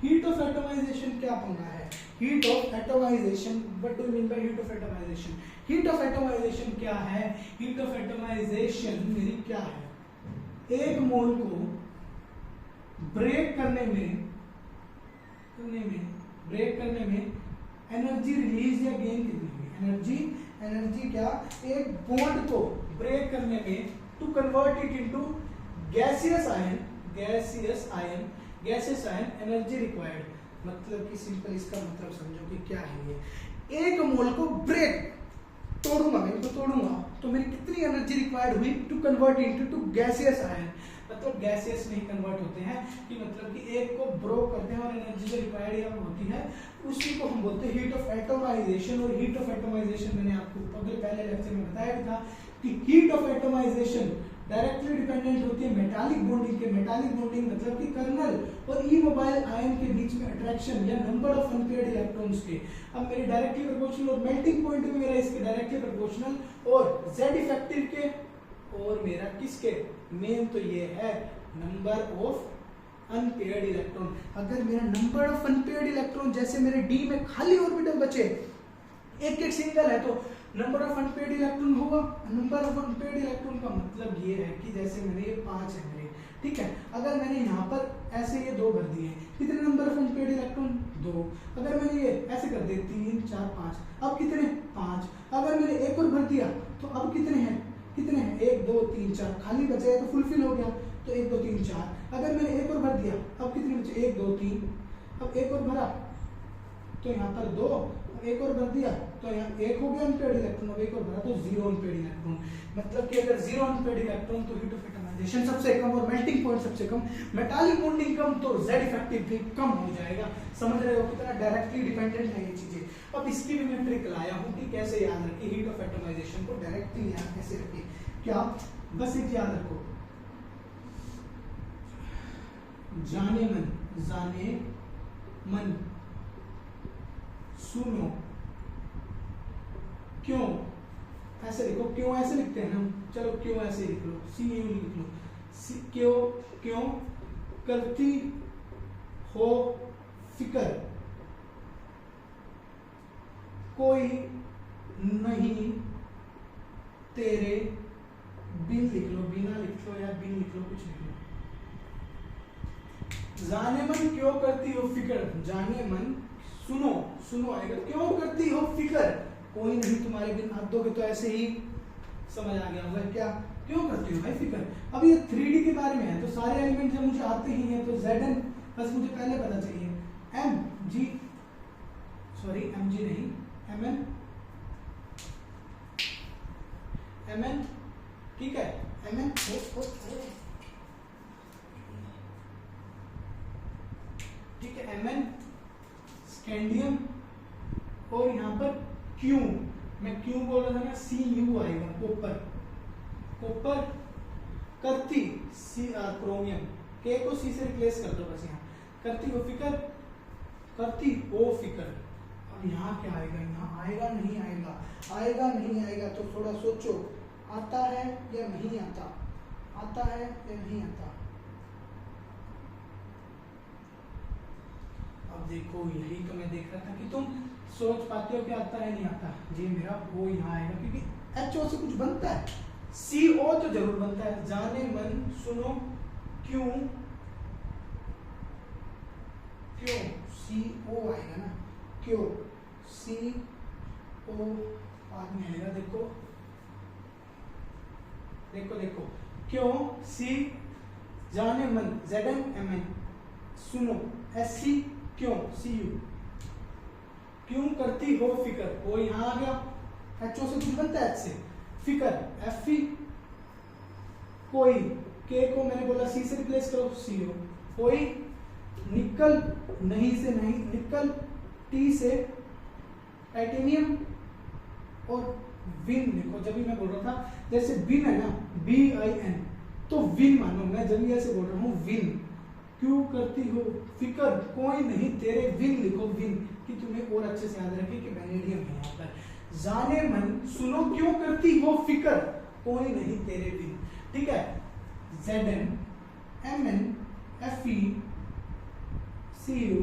S1: heat of atomisation क्या पंगा है, heat of atomisation, what do you mean by heat of atomisation? Heat of atomisation क्या है, हीट ऑफ एटोमाइजेशन मेरी क्या है, एक मोल को ब्रेक करने में एनर्जी रिलीज या गेन कितनी हुई, एनर्जी क्या, एक बॉन्ड को ब्रेक करने में to convert it into gaseous ion energy required. मतलब कि सिंपल इसका मतलब समझो कि क्या है ये, एक मोल को ब्रेक तोड़ूंगा मैं, इनको तोड़ूंगा तो मेरी कितनी एनर्जी रिक्वायर्ड हुई to convert into gaseous ion, मतलब गैसियस नहीं कन्वर्ट होते हैं कि मतलब कि एक को ब्रो करते हैं और एनर्जी जो रिक्वायर्ड या होती है उसी को हम बोलते हैं हीट ऑफ एटोमाइजेशन। और हीट ऑफ एटोमाइजेशन मैंने आपको पहले लेक्चर में बताया भी था कि heat of atomisation directly dependent होती है मेटालिक बॉन्डिंग के, मेटालिक बॉन्डिंग मतलब कि कर्नल और इमोबाइल आयन के बीच में अट्रैक्शन या नंबर ऑफ अनपेयर्ड इलेक्ट्रॉन्स के। अब मेरी डायरेक्टली प्रोपोर्शनल और मेल्टिंग पॉइंट भी मेरा इसके डायरेक्टली प्रोपोर्शनल और जेड इफेक्टिव के, और मेरा किसके, मेन तो ये है नंबर ऑफ अनपेयर्ड इलेक्ट्रॉन। अगर मेरा नंबर ऑफ अनपेयर्ड इलेक्ट्रॉन जैसे मेरे डी में खाली ऑर्बिटल बचे, एक एक सिंगल है, तो नंबर ऑफ अनपेयर्ड इलेक्ट्रॉन होगा। नंबर ऑफ अनपेयर्ड इलेक्ट्रॉन का मतलब ये है कि जैसे मेरे ये 5 है मेरे, ठीक है, अगर मैंने यहाँ पर ऐसे ये 2 भर दिए, कितने नंबर ऑफ अनपेयर्ड इलेक्ट्रॉन, 2। अगर मैंने ये ऐसे कर दिए 3 4 5, अब कितने, 5। अगर मैंने एक और भर दिया तो अब कितने हैं, 1 2 3 4, खाली बचा है तो फुलफिल हो गया, तो 1 2 3 4। अगर मैंने एक और भर दिया, अब कितने बचे, 1 2 3, अब एक और भरा तो यहाँ पर 2, एक और भर दिया तो यहाँ 1 हो गया अनपेयर्ड इलेक्ट्रॉन, अब एक और भरा तो 0 अनपेयर्ड इलेक्ट्रॉन। मतलब कि अगर 0 अनपेयर्ड इलेक्ट्रॉन तो हीट ऑफ एटोमाइजेशन सबसे कम और मेल्टिंग पॉइंट सबसे कम, मेटालिक बॉन्डिंग कम तो जेड इफेक्टिव भी कम हो जाएगा। समझ रहे हो कितना डायरेक्टली डिपेंडेंट है ये चीजें। अब इसकी भी मैं ट्रिक लाया हूँ कि कैसे याद रखें हीट ऑफ एटोमाइजेशन को डायरेक्टली यहाँ कैसे रखें, क्या, बस एक याद रखो, जाने मन सुनो क्यों, ऐसे लिखो, क्यों ऐसे लिखते हैं हम, चलो क्यों ऐसे लिख लो, सी यू लिख लो, क्यों करती हो फिक्र, कोई नहीं तेरे बिन लिख लो, बिना लिख लो या बिन लिख लो, कुछ लिख लो। जाने मन क्यों करती हो फिक्र, जाने मन सुनो आएगा, क्यों करती हो फिक्र, कोई नहीं तुम्हारे बिन, आप दोगे तो ऐसे ही समझ आ गया होगा क्या, क्यों करती हो भाई फिक्र। अब ये 3D के बारे में है तो सारे एलिमेंट जब मुझे आते ही हैं तो Zn बस मुझे पहले पता चाहिए, mg नहीं mn, ठीक है, mn ठीक है, mn स्कैंडियम, और यहाँ पर क्यों, मैं क्यों बोल रहा था ना, Cu आएगा, कॉपर करती, क्रोमियम, K को C से रिप्लेस कर दो बस, यहाँ करती हो फिक्र, करती हो फिक्र। अब यहाँ क्या आएगा, यहाँ आएगा नहीं आएगा, तो थोड़ा सोचो, आता है या नहीं आता, आता है या नहीं आता। अब देखो यही तो मैं देख रहा था कि तुम सोच पाते हो कि आता है नहीं आता, जी मेरा वो यहाँ आएगा क्योंकि HO से कुछ बनता है, CO तो जरूर बनता है। जाने मन सुनो क्यों CO आएगा ना, क्यों, सी ओ बाद में आएगा, देखो देखो देखो, क्यों सी जाने मन, ZNMN, सुनो SC, क्यों CU, क्यों करती हो फिकर, वो यहां आ गया, HO से कुछ बनता है H से, फिकर FE, कोई, K को मैंने बोला C से रिप्लेस करो, CO, कोई, निकल, नहीं से नहीं, निकल, T से टाइटेनियम, और विन, देखो जब भी मैं बोल रहा था जैसे विन है ना, BIN, तो विन मानो, मैं जब भी ऐसे बोल रहा हूँ विन, क्यों करती हो फिकर, कोई नहीं तेरे, विन लिखो, विन, कि तुम्हें और अच्छे से याद रखे कि वेनेडियम है यहाँ पर, जाने मन, सुनो क्यों करती हो फिकर, कोई नहीं तेरे विन, ठीक है, ZNMN FE CU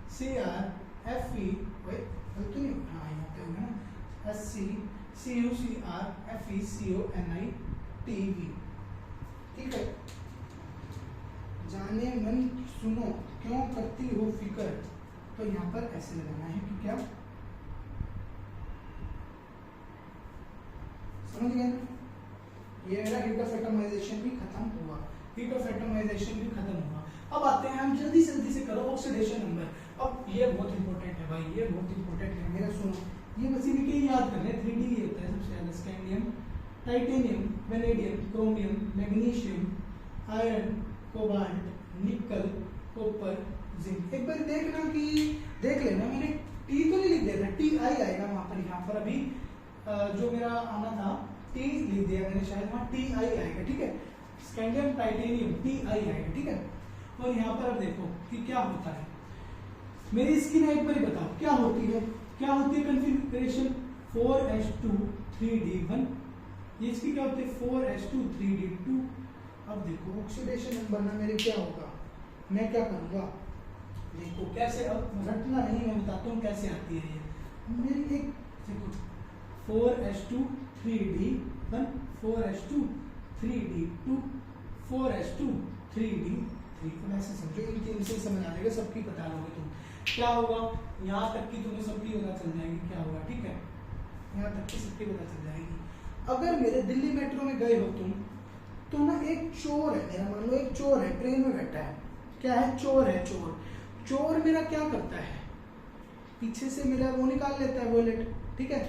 S1: CR FE, तो नहीं, हाँ यहाँ पे होगा ना, SC CU CR FE CO NI TV, ठीक है, जाने मन सुनो क्यों करती हो फिकर, तो यहाँ पर ऐसे लगाना है कि क्या, समझ गए ना, ये मेरा हीट ऑफ एटमाइजेशन भी खत्म हुआ, हीट ऑफ एटमाइजेशन भी खत्म हुआ। अब आते हैं हम, जल्दी से करो ऑक्सीडेशन नंबर। अब ये बहुत इंपॉर्टेंट है भाई, ये बहुत इंपॉर्टेंट है, मेरा सुनो, ये बस इनके याद करने, 3D ये होता है सबसे ज्यादा, scandium, titanium, vanadium, chromium, magnesium, iron, cobalt, nickel, copper, zinc. एक बार देखना कि देख लेना, मैंने टी तो नहीं लिख दिया था, TI आएगा वहां पर, यहाँ पर अभी जो मेरा आना था T लिख दिया मैंने, शायद वहां TI आएगा, ठीक है, स्कैंडियम टाइटेनियम TI आएगा, ठीक है। और यहाँ पर अब देखो कि क्या होता है, मेरी स्किन एक बार बताओ क्या होती है, क्या होती है कॉन्फ़िगरेशन, 4s2 3d1, ये इसकी क्या होती है 4s2 3d2। अब देखो ऑक्सीडेशन नंबर ना मेरे क्या होगा, मैं क्या करूंगा, देखो कैसे, अब रटना नहीं, मैं बताता हूँ कैसे आती है ये मेरी, एक देखो 4s2 3d1 4s2 3d2 4s2 3d3, तो ऐसे समझो, इन तीन से समझ आ जाएगा, सबकी पता लोगे तुम क्या होगा, यहाँ तक की तुम्हें सबकी पता चल जाएगी क्या होगा, ठीक है, यहाँ तक की सबकी पता चल जाएगी। अगर मेरे दिल्ली मेट्रो में गए हो तुम, तो ना एक चोर है मेरा, मान लो एक चोर है, ट्रेन में बैठा है, क्या है, चोर है, चोर मेरा क्या करता है, पीछे से मेरा वो निकाल लेता है वॉलेट, ठीक है,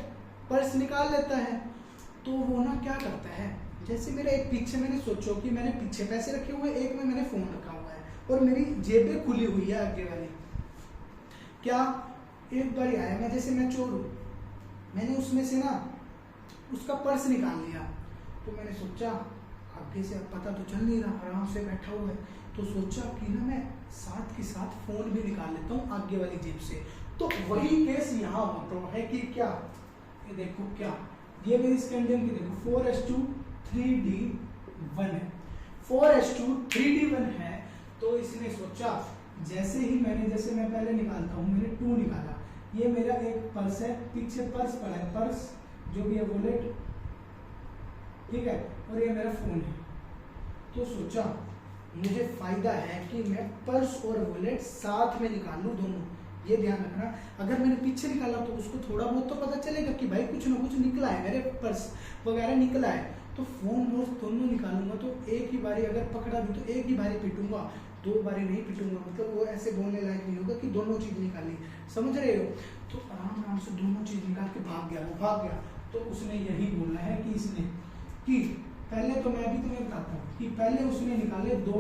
S1: पर्स निकाल लेता है, तो वो ना क्या करता है, जैसे मेरा एक पीछे, मैंने सोचो कि मैंने पीछे पैसे रखे हुए, एक में मैंने फोन रखा हुआ है, और मेरी जेबें खुली हुई है आगे वाली, क्या एक बार आया, मैं जैसे मैं चोर हूँ, मैंने उसमें से ना उसका पर्स निकाल लिया, तो मैंने सोचा आगे से अब पता तो चल नहीं रहा, आराम से बैठा हुआ है, तो सोचा कि ना मैं साथ के साथ फोन भी निकाल लेता हूँ आगे वाली जेब से, तो वही केस यहाँ होता है कि क्या, ये देखो क्या, ये मेरी स्कैंडियम की देखो 4s2 3d1 है, 4s2 3d1 है, तो इसने सोचा, जैसे ही मैंने, जैसे मैं पहले निकालता हूँ, मैंने 2 निकाला, ये मेरा एक पर्स है, पीछे पर्स पड़ा है, पर्स जो भी है वॉलेट, ठीक है, और ये मेरा फोन है, तो सोचा मुझे फायदा है कि मैं पर्स और वॉलेट साथ में निकाल लूँ दोनों, ये ध्यान रखना, अगर मैंने पीछे निकाला तो उसको थोड़ा बहुत तो पता चलेगा कि भाई कुछ ना कुछ निकला है, मेरे पर्स वगैरह निकला है, तो फोन और दोनों निकालूंगा, तो एक ही बारी अगर पकड़ा भी तो एक ही बारी पीटूंगा, 2 बारी नहीं पीटूंगा, मतलब वो ऐसे बोलने लायक नहीं होगा कि दोनों चीज निकाली, समझ रहे हो, तो आराम आराम से दोनों चीज निकाल के भाग गया, वो भाग गया, तो उसने यही बोलना है कि इसने, कि पहले तो मैं भी तुम्हें बताता हूँ कि पहले उसने निकाले 2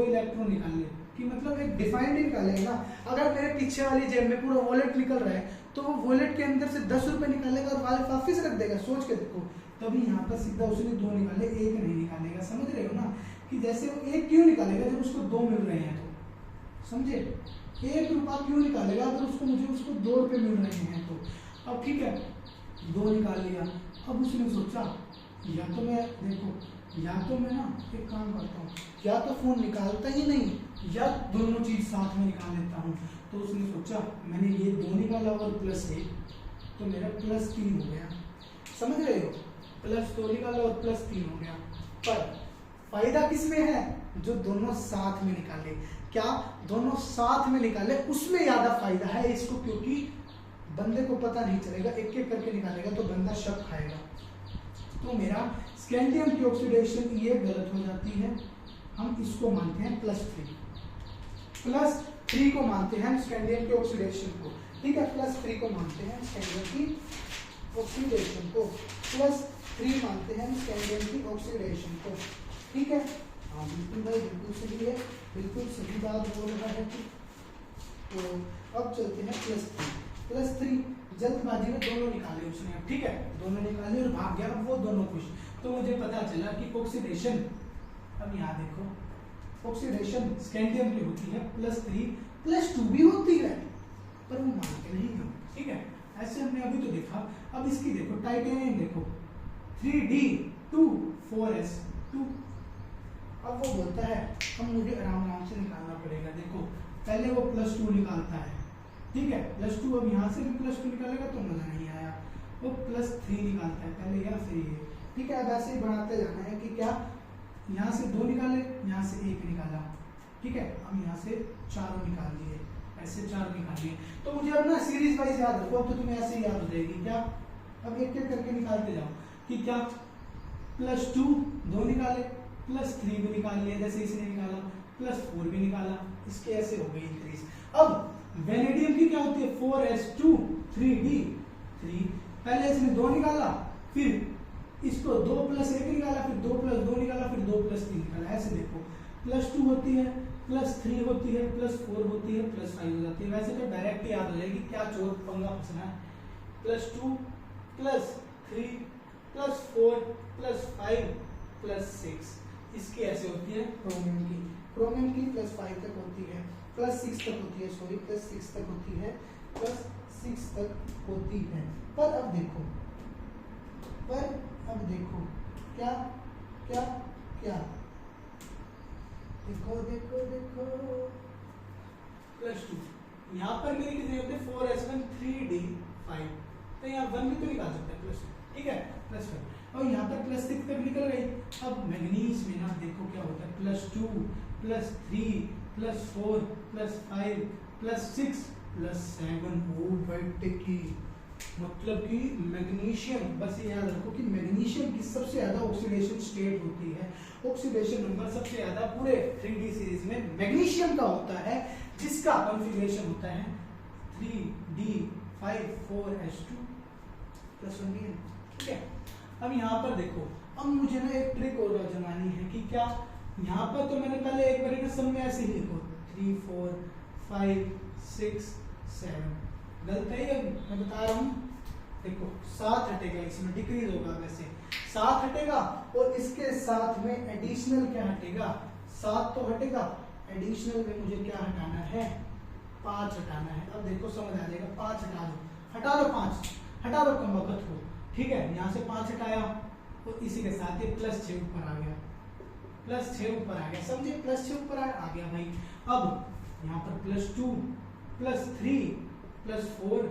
S1: इलेक्ट्रॉन निकाले, कि मतलब एक डिफाइंड ही निकालेगा ना, अगर मेरे पीछे वाली जेब में पूरा वॉलेट निकल रहा है, तो वो वॉलेट के अंदर से 10 रुपए निकालेगा और वापस रख देगा, सोच के देखो, तभी यहाँ पर सीधा उसने 2 निकाले, 1 नहीं निकालेगा, समझ रहे हो ना, कि जैसे वो 1 क्यों निकालेगा जब उसको 2 मिल रहे हैं, तो समझे, 1 रुपया क्यों निकालेगा अगर उसको, मुझे उसको 2 रुपए मिल रहे हैं, तो अब ठीक है 2 निकाल लिया, अब उसने सोचा या तो मैं देखो, या तो मैं ना एक काम करता हूँ, या तो फोन निकालता ही नहीं, या दोनों चीज साथ में निकाल लेता हूँ, तो उसने सोचा मैंने ये 2 निकाला और +1, तो मेरा +3 हो गया, समझ रहे हो, +2 निकाला और +3 हो गया, पर फायदा किसमें है, जो दोनों साथ में निकाले। क्या दोनों साथ में निकाले उसमें ज्यादा फायदा है इसको, क्योंकि बंदे को पता नहीं चलेगा, एक एक करके निकालेगा तो बंदा शक खाएगा। तो मेरा स्कैंडियम की ऑक्सीडेशन ये गलत हो जाती है, हम इसको मानते हैं +3 को मानते हैं हम स्कैंडियम की ऑक्सीडेशन को, ठीक है, +3 को मानते हैं स्कैंडियम की ऑक्सीडेशन को, +3 मानते हैं स्कैंडियम की ऑक्सीडेशन को, ठीक है। हाँ बिल्कुल भाई, बिल्कुल सही है, बिल्कुल सही बात बोल रहा है। तो अब चलते हैं +3 जल्दबाजी में दोनों निकाले उसने, ठीक है, दोनों निकाले और भाग गया, अब वो दोनों खुश। तो मुझे पता चला कि ऑक्सीडेशन, अब यहाँ देखो ऑक्सीडेशन स्कैंडियम की होती है +3, +2 भी होती है, पर वो मानते नहीं हम, ठीक है, ऐसे हमने अभी तो देखा। अब इसकी देखो टाइटेनियम देखो 3D2 4s2, अब वो बोलता है हम मुझे आराम से निकालना पड़ेगा। देखो पहले वो +2 निकालता है, ठीक है, +2, अब यहाँ से भी +2 निकालेगा तो मजा नहीं आया, वो +3 निकालता है पहले या फिर ये, ठीक है। अब ऐसे ही बढ़ाते जाना है कि क्या यहाँ से 2 निकाले, यहाँ से 1 निकाला, ठीक है, हम यहाँ से 4 निकाल लिए, ऐसे 4 निकाल लिए। तो मुझे अब ना सीरीज वाइज याद रखो, अब तो तुम्हें ऐसे ही याद हो जाएगी। क्या अब एक एक करके निकालते जाओ कि क्या +2 2 निकाले, +3 भी निकाल लिया जैसे इसने निकाला, +4 भी निकाला, इसके ऐसे हो गई इंक्रीज। अब वेनेडियम की क्या होती है 4s2 3d3, पहले इसने 2 निकाला, फिर इसको 2 + 1 निकाला, फिर 2 + 2 निकाला, फिर 2 + 3 निकाला, ऐसे देखो +2 होती है, +3 होती है, +4 होती है, +5 हो जाती है। वैसे तो डायरेक्ट याद हो जाएगी, क्या चोर पंगा फंसना है, +2 +3 +4 +5 +6, इसकी ऐसे होती है क्रोमियम की +5 तक होती है, +6 तक होती है, सॉरी +6 तक होती है, +6 तक होती है। पर अब देखो क्या क्या क्या, देखो +2 यहाँ पर मेरे कितने होते हैं 4s1 3d5, तो यहाँ 1 भी तो निकाल सकते हैं +2, ठीक है, +5, और यहाँ पर +6 तक निकल गई। अब मैग्नीज में ना देखो क्या होता है +2 +3 +4 +5 +6 +7, ओ बेटे की मतलब कि मैग्नीशियम, बस ये याद रखो कि मैग्नीशियम की सबसे ज्यादा ऑक्सीडेशन स्टेट होती है, ऑक्सीडेशन नंबर सबसे ज्यादा पूरे 3D सीरीज में मैग्नीशियम का होता है, जिसका कॉन्फ़िगरेशन होता है 3d5 4s2 +1, ठीक है। अब यहाँ पर देखो, अब मुझे ना एक ट्रिक और आजमानी है कि क्या यहाँ पर तो मैंने पहले एक बार सम में ऐसे ही लिखो 3 4 5 6 7, गलत है ये, मैं बता रहा हूँ। देखो 7 हटेगा, इसमें डिक्रीज होगा, वैसे 7 हटेगा और इसके साथ में एडिशनल क्या हटेगा, 7 तो हटेगा, एडिशनल में मुझे क्या हटाना है 5 हटाना है। अब देखो समझ आ जाएगा, 5 हटा दो 5 हटा दो कम वक्त को, ठीक है, यहाँ से 5 हटाया और इसी के साथ ये +6 ऊपर आ गया, +6 ऊपर आ गया, समझे, +6 ऊपर आ गया भाई। अब यहाँ पर +2 +3 +4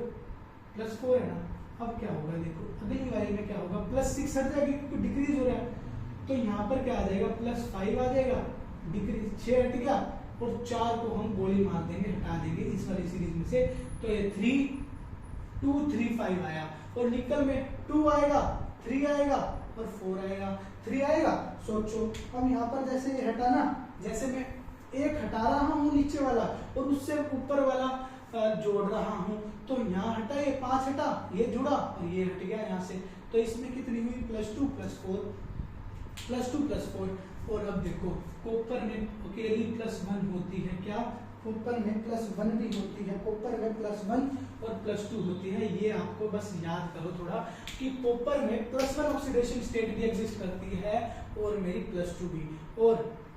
S1: है ना, अब क्या होगा देखो अगली वाली में क्या होगा, +6 हट जाएगी क्योंकि डिक्रीज हो रहा है, तो यहाँ पर क्या आ जाएगा +5 आ जाएगा, डिक्रीज 6 हट गया और 4 को हम गोली मार देंगे, हटा देंगे इस वाली सीरीज में से, तो ये 3 2 3 5 आया और निकल में 2 आएगा 3 आएगा और 4 आएगा, 3 आएगा। सोचो अब यहाँ पर जैसे ये हटा ना, जैसे मैं 1 हटा रहा हूँ नीचे वाला और उससे ऊपर वाला जोड़ रहा हूँ, तो यहाँ हटा, ये 5 हटा, ये जुड़ा और ये हट गया यहाँ से, तो इसमें कितनी हुई +2 +4 और अब देखो कॉपर में अकेली +1 होती है, क्या कॉपर में +1 भी होती है, कॉपर में +1 और +2 होती है। ये आपको बस याद करो थोड़ा कि कॉपर में +1 ऑक्सीडेशन स्टेट भी एग्जिस्ट करती है और मेरी +2 भी, और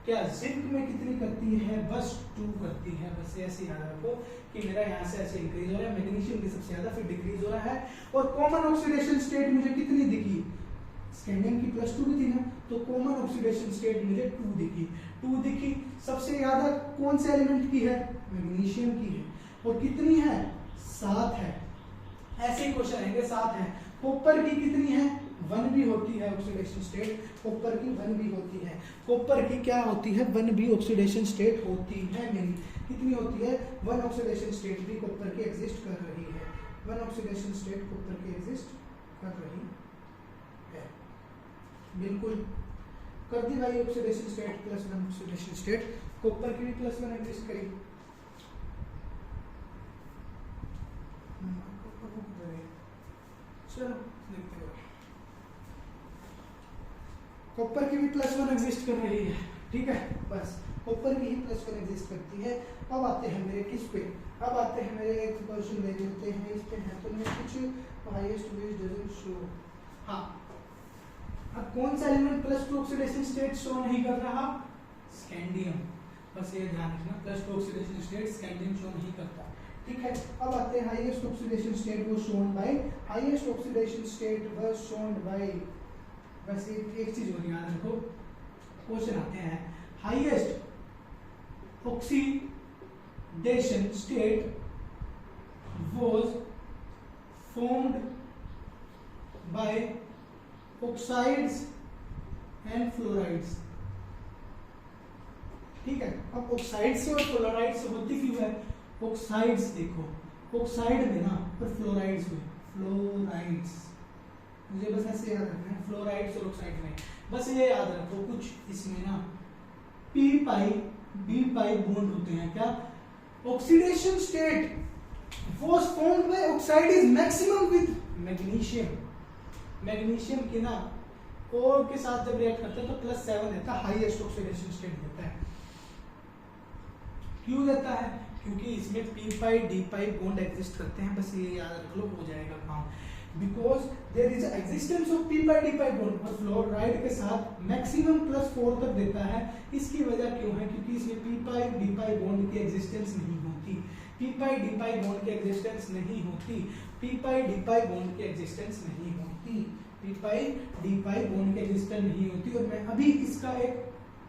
S1: क्या जिंक में कितनी करती है, बस 2 करती है, बस ऐसे याद रखो कि मेरा यहाँ से ऐसे इंक्रीज हो रहा है, मैग्नीशियम की सबसे ज्यादा, फिर डिक्रीज हो रहा है, और कॉमन ऑक्सीडेशन स्टेट मुझे कितनी दिखी, स्कैंडियम की +2 भी थी ना, तो कॉमन ऑक्सीडेशन स्टेट मुझे 2 दिखी। सबसे ज्यादा कौन से एलिमेंट की है, मैग्नीशियम की है, और कितनी है 7 है, ऐसे ही क्वेश्चन आएंगे 7 है। कॉपर की कितनी है 1 भी होती है ऑक्सीडेशन स्टेट, कॉपर की 1 भी होती है। कॉपर की क्या होती है, 1 भी ऑक्सीडेशन स्टेट होती है मेरी। कितनी होती है, 1 ऑक्सीडेशन स्टेट भी कॉपर की एग्जिस्ट कर रही है। 1 ऑक्सीडेशन स्टेट कॉपर की एग्जिस्ट कर रही है, बिल्कुल कर दी भाई। Oxidation state +1 oxidation state, copper की भी +1 एग्जिस्ट करी। चलो देखते हैं, कॉपर की भी +1 एग्जिस्ट कर रही है, ठीक है। बस कॉपर की ही +1 एग्जिस्ट करती है। अब आते हैं मेरे किस पे, अब आते हैं मेरे एक क्वेश्चन ले लेते हैं, इस पे है तो मैं कुछ हाईएस्ट वेज डजंट शो। हाँ, अब कौन सा एलिमेंट +2 ऑक्सीडेशन स्टेट शो नहीं कर रहा, स्कैंडियम। बस ये ध्यान रखना, +2 ऑक्सीडेशन स्टेट स्कैंडियम शो नहीं करता, ठीक है। अब आते हैं हाईएस्ट ऑक्सीडेशन स्टेट वो shown by, highest oxidation state was shown by, बस एक चीज और याद रखो, क्वेश्चन आते हैं highest oxidation state was formed by oxides and fluorides, ठीक है। अब ऑक्साइड्स से और फ्लोराइड से होती क्यों है, ऑक्साइड्स देखो, ऑक्साइड में ना और फ्लोराइड्स में, फ्लोराइड्स मुझे बस ऐसे याद रखना है, फ्लोराइड्स और ऑक्साइड में, बस ये याद रखो। कुछ इसमें ना p पाई b पाई बॉन्ड होते हैं, क्या oxidation state was formed by oxide is maximum with magnesium, magnesium की ना और के साथ जब रिएक्ट करते हैं तो +7 देता है, हाईएस्ट ऑक्सीडेशन स्टेट देता है। क्यों देता है, क्योंकि इसमें p pi d pi bond exist करते हैं, बस ये याद रख लो, हो जाएगा काम। Because there is existence of p pi d pi bond, और फ्लोराइड के साथ मैक्सिमम +4 तक देता है। इसकी वजह क्यों है, क्योंकि इसमें p pi d pi bond की एग्जिस्टेंस नहीं होती, p pi d pi bond की एग्जिस्टेंस नहीं होती, p pi d pi bond की एग्जिस्टेंस नहीं होती, p pi d pi bond की एग्जिस्टेंस नहीं होती। और मैं अभी इसका एक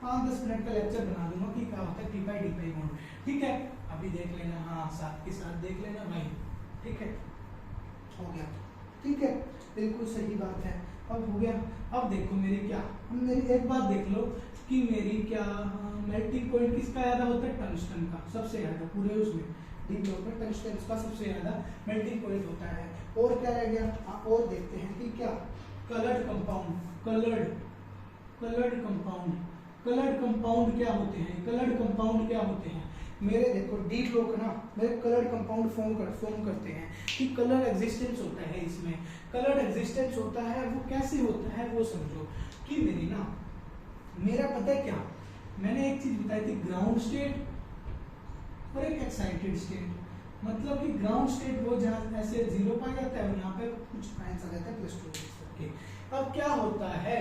S1: 5-10 मिनट का लेक्चर बना दूंगा कि क्या होता है p pi d pi bond, ठीक है। अभी देख लेना, हाँ साथ के साथ देख लेना भाई, ठीक है, हो गया, ठीक है, बिल्कुल सही बात है। अब हो गया, अब देखो मेरी क्या, मेरी एक बात देख लो कि मेरी क्या मेल्टिंग पॉइंट किसका ज्यादा होता है, टंगस्टन का सबसे ज्यादा, पूरे उसमें डी ब्लॉक में टंगस्टन का सबसे ज्यादा मेल्टिंग पॉइंट होता है। और क्या रह गया, और देखते हैं कि क्या कलर्ड कंपाउंड, कलर्ड कंपाउंड क्या होते हैं, कलर्ड कंपाउंड क्या होते हैं मेरे, देखो डी ब्लॉक ना मेरे कलर्ड कंपाउंड फॉर्म करते हैं कि कलर एग्जिस्टेंस होता है इसमें, कलर एग्जिस्टेंस होता है, वो कैसे होता है वो समझो कि मेरी ना, मेरा पता है क्या, मैंने एक चीज बताई थी, ग्राउंड स्टेट और एक एक्साइटेड स्टेट, मतलब कि ग्राउंड स्टेट वो जहाँ ऐसे 0 पाया जाता है और यहाँ पे कुछ आंसर आ जाता है +2 करके। अब क्या होता है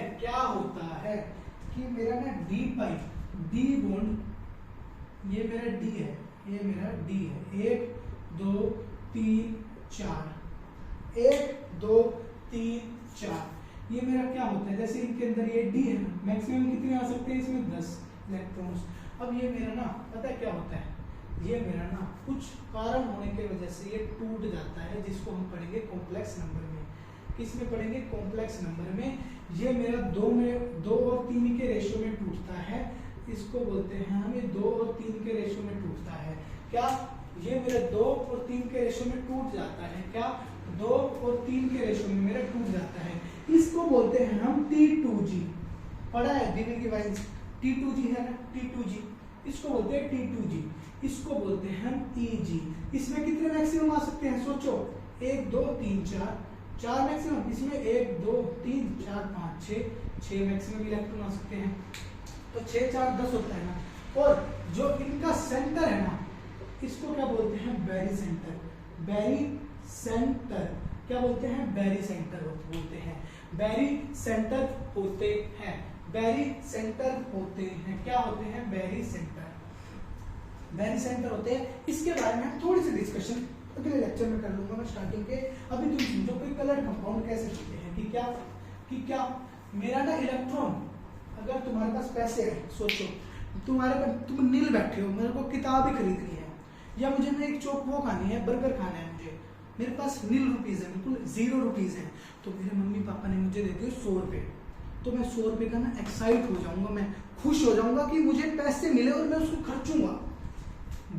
S1: कि मेरा ना डी पाई डी बॉन्ड, ये मेरा डी है, ये मेरा डी है, 1 2 3 4, 1 2 3 4, ये मेरा क्या होता है, जैसे इनके अंदर ये डी है ना, मैक्सिमम कितने आ सकते हैं इसमें 10 इलेक्ट्रॉन्स। अब ये मेरा ना पता है क्या होता है, ये मेरा ना कुछ कारण होने की वजह से ये टूट जाता है, जिसको हम पढ़ेंगे कॉम्प्लेक्स नंबर में। किसमें पढ़ेंगे, कॉम्प्लेक्स नंबर में। ये मेरा 2 और 3 के रेशियो में टूटता है, इसको बोलते हैं हम, ये 2 और 3 के रेशियो में टूटता है। क्या ये मेरा 2 और 3 के रेशियो में टूट जाता है, क्या 2 और 3 के रेशियो में मेरा टूट जाता है, इसको बोलते हैं हम T2G। पढ़ा है डिग्री की वाइज, T2G है ना, T2G, इसको बोलते हैं T2G, इसको बोलते हैं हम EG। इसमें कितने मैक्सिमम आ सकते हैं, सोचो, 1 2 3 4 मैक्सिमम, इसमें 1 2 3 4 5 6 मैक्सिमम इलेक्ट्रॉन आ सकते हैं, तो 6 4 10 होता है ना। और जो इनका सेंटर है ना, इसको क्या बोलते हैं, बैरी सेंटर, बैरी सेंटर क्या बोलते हैं, बैरी सेंटर बोलते हैं, बैरी सेंटर होते हैं, बैरी सेंटर होते हैं, क्या होते हैं, बैरी सेंटर, बैरी सेंटर होते हैं। इसके बारे में थोड़ी सी डिस्कशन अगले लेक्चर में कर लूंगा मैं स्टार्टिंग के। अभी तुम समझो कोई कलर कंपाउंड कैसे होते हैं, कि क्या मेरा ना इलेक्ट्रॉन, अगर तुम्हारे पास पैसे है, सोचो तुम नील बैठे हो, मेरे को किताब ही खरीदनी है, या मुझे ना एक चौक वो खानी है, बर्गर खाना है मुझे, मेरे पास नील रुपीज है, बिल्कुल 0 रुपीज है, तो मेरे मम्मी पापा ने मुझे दे दिए 100 रुपये, तो मैं 100 रुपये का ना एक्साइट हो जाऊंगा, मैं खुश हो जाऊंगा कि मुझे पैसे मिले और मैं उसको खर्चूंगा।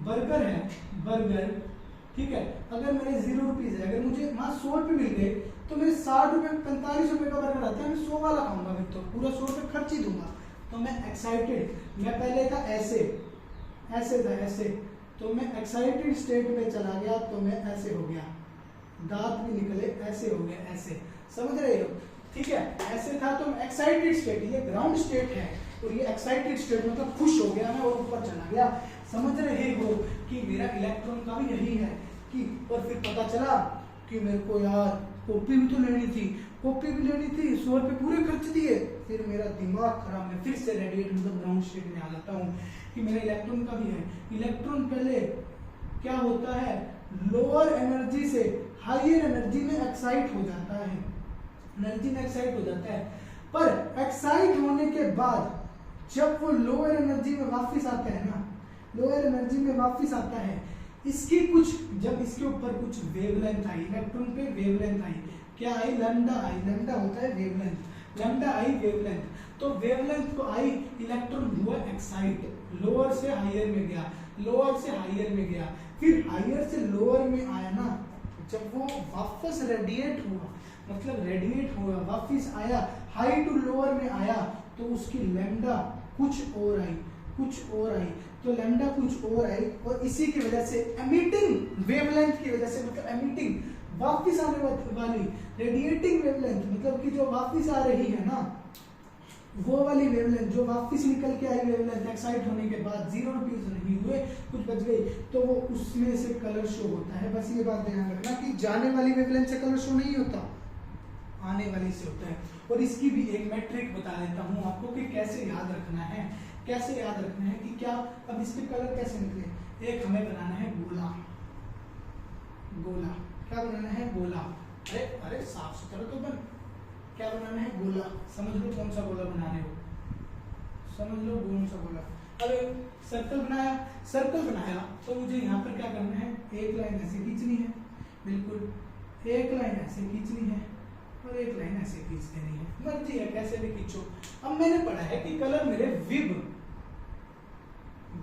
S1: बर्गर है, बर्गर, ठीक है, अगर मेरे 0 रुपीज है, अगर मुझे वहां 100 रुपये मिल गए तो मेरे 60 रुपये 45 रुपये का बर्गर आता है, मैं 100 वाला खाऊंगा, फिर तो पूरा 100 रुपये खर्च ही दूंगा। तो मैं एक्साइटेड, मैं पहले था ऐसे था ऐसे, तो मैं एक्साइटेड स्टेट में चला गया, तो मैं ऐसे हो गया, दांत भी निकले, ऐसे हो गया, ऐसे, समझ रहे हो, ठीक है, ऐसे था तो एक्साइटेड स्टेट, ये ग्राउंड स्टेट है, और ये एक्साइटेड स्टेट मतलब खुश हो गया मैं और ऊपर चला गया। समझ रहे हो कि मेरा इलेक्ट्रॉन का भी यही है कि, और फिर पता चला कि मेरे को यार कॉपी भी तो लेनी थी, कॉपी भी लेनी थी, 100 रुपये पूरे खर्च दिए, फिर मेरा दिमाग खराब, मैं फिर से रेडिएट मतलब ग्राउंड स्टेट में आ जाता हूँ कि मेरा इलेक्ट्रॉन का भी है। इलेक्ट्रॉन पहले क्या होता है, लोअर एनर्जी से हायर एनर्जी में एक्साइट हो जाता है, एनर्जी में एक्साइट हो जाता है, पर एक्साइट होने के बाद जब वो लोअर एनर्जी में वापस आता है ना, लोअर एनर्जी में वापस आता है, इसकी कुछ, जब इसके ऊपर कुछ वेवलेंथ आई, इलेक्ट्रॉन पे वेवलेंथ आई, क्या आई, लैम्डा आई, लैम्डा होता है वेवलेंथ, लैम्डा आई वेवलेंथ, तो वेवलेंथ को आई, इलेक्ट्रॉन हुआ एक्साइट, लोअर से हायर में गया, लोअर से हायर में गया, फिर हायर से लोअर में आया ना, जब वो वापस रेडिएट हुआ, मतलब रेडिएट हुआ वापस आया, हाई टू लोअर में आया, तो उसकी लैम्डा कुछ और आई, कुछ और आई, तो लैम्डा कुछ और आई, और इसी की वजह से एमिटिंग वेवलेंथ की वजह से, मतलब एमिटिंग वापस आने वाली रेडिएटिंग वेवलेंथ, मतलब कि जो वापस आ रही है ना, वो वाली वेवलेंथ जो वापस निकल के आई वेवलेंथ, एक्साइट होने के बाद 0 रुपीज नहीं हुए, कुछ बच गई, तो वो उसमें से कलर शो होता है। बस ये बात ध्यान रखना कि जाने वाली वेवलेंथ से कलर शो नहीं होता, आने वाली से होता है। और इसकी भी एक मैट्रिक बता देता हूँ आपको कि कैसे याद रखना है, कैसे याद रखना है कि क्या, अब इसके कलर कैसे निकले। एक हमें बनाना है गोला, गोला, क्या बनाना है, गोला, अरे अरे साफ सुथरा तो बन, क्या बनाना है, गोला, समझ लो कौन सा गोला बना रहे हो, समझ लो कौन सा गोला। अरे सर्कल बनाया, सर्कल बनाया, तो मुझे यहाँ पर क्या करना है, एक लाइन ऐसे खींचनी है, बिल्कुल एक लाइन ऐसे खींचनी है, और एक लाइन ऐसे खींच देनी है, मर्जी है कैसे भी खींचो। अब मैंने पढ़ा है कि कलर मेरे विब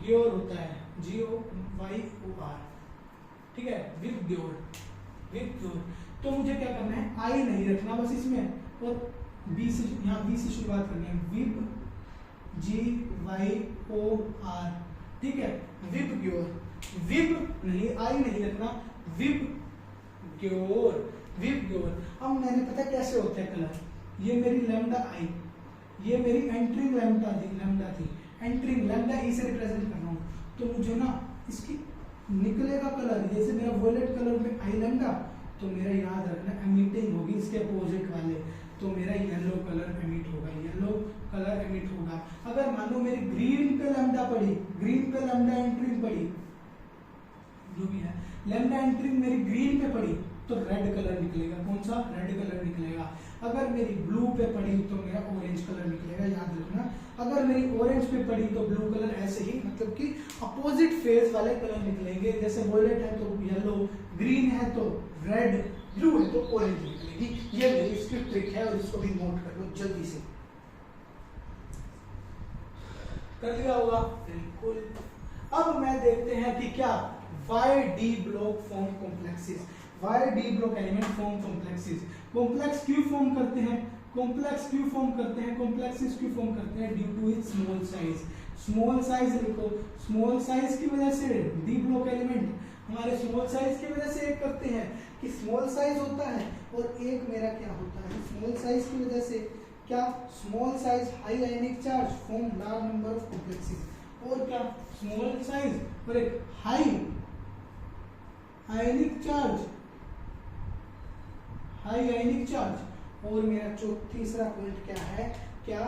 S1: ग्योर होता है, GOYOR, ठीक है, विब ग्योर, विब ग्योर, तो मुझे क्या करना है, आई नहीं रखना बस इसमें, और बी से, यहाँ बी से शुरुआत करनी है, विब GYOR, ठीक है, विब ग्योर, विब नहीं, आई नहीं रखना, विब ग्योर, विब ग्योर। अब मैंने पता कैसे होता है कलर, ये मेरी लैम्डा आई, ये मेरी एंट्रिंग लैम्डा थी, एंट्रिंग लैम्डा ई से रिप्रेजेंट कर रहा हूँ, तो मुझे ना इसकी निकलेगा कलर, जैसे मेरा वॉयलेट कलर में आई लैम्डा, तो मेरा याद रखना एमिटिंग होगी इसके अपोजिट वाले, तो मेरा येलो कलर एमिट होगा, येलो कलर एमिट होगा। अगर मान लो मेरी ग्रीन पे लैम्डा पड़ी, ग्रीन पे लैम्डा एंट्रिंग पड़ी, जो भी है लैम्डा एंट्रिंग मेरी ग्रीन पे पड़ी, तो रेड कलर निकलेगा, कौन सा, रेड कलर निकलेगा। अगर मेरी ब्लू पे पड़ी तो मेरा ऑरेंज कलर निकलेगा, याद रखना। अगर मेरी ऑरेंज पे पड़ी तो ब्लू कलर, ऐसे ही मतलब कि अपोजिट फेज वाले कलर निकलेंगे, जैसे वॉयलेट है तो येलो, ग्रीन है तो रेड, ब्लू है तो ऑरेंज निकलेगी। ये मेरी इसकी ट्रिक है, और इसको भी नोट कर लो जल्दी से, कर लिया होगा, बिल्कुल। अब मैं देखते हैं कि क्या why d block form complexes, why d block element form complexes, complex क्यों फॉर्म करते हैं, कॉम्प्लेक्स क्यों फॉर्म करते हैं, कॉम्प्लेक्सेस क्यों फॉर्म करते हैं, due to its small size, small size लिखो, स्मॉल साइज की वजह से डी ब्लॉक एलिमेंट हमारे स्मॉल साइज की वजह से एक करते हैं कि स्मॉल साइज होता है, और एक मेरा क्या होता है, स्मॉल साइज की वजह से क्या, small size high ionic charge form large number of complexes, और क्या स्मॉल साइज और एक हाई आयनिक चार्ज, हाई आयनिक चार्ज, और मेरा तीसरा पॉइंट क्या है, क्या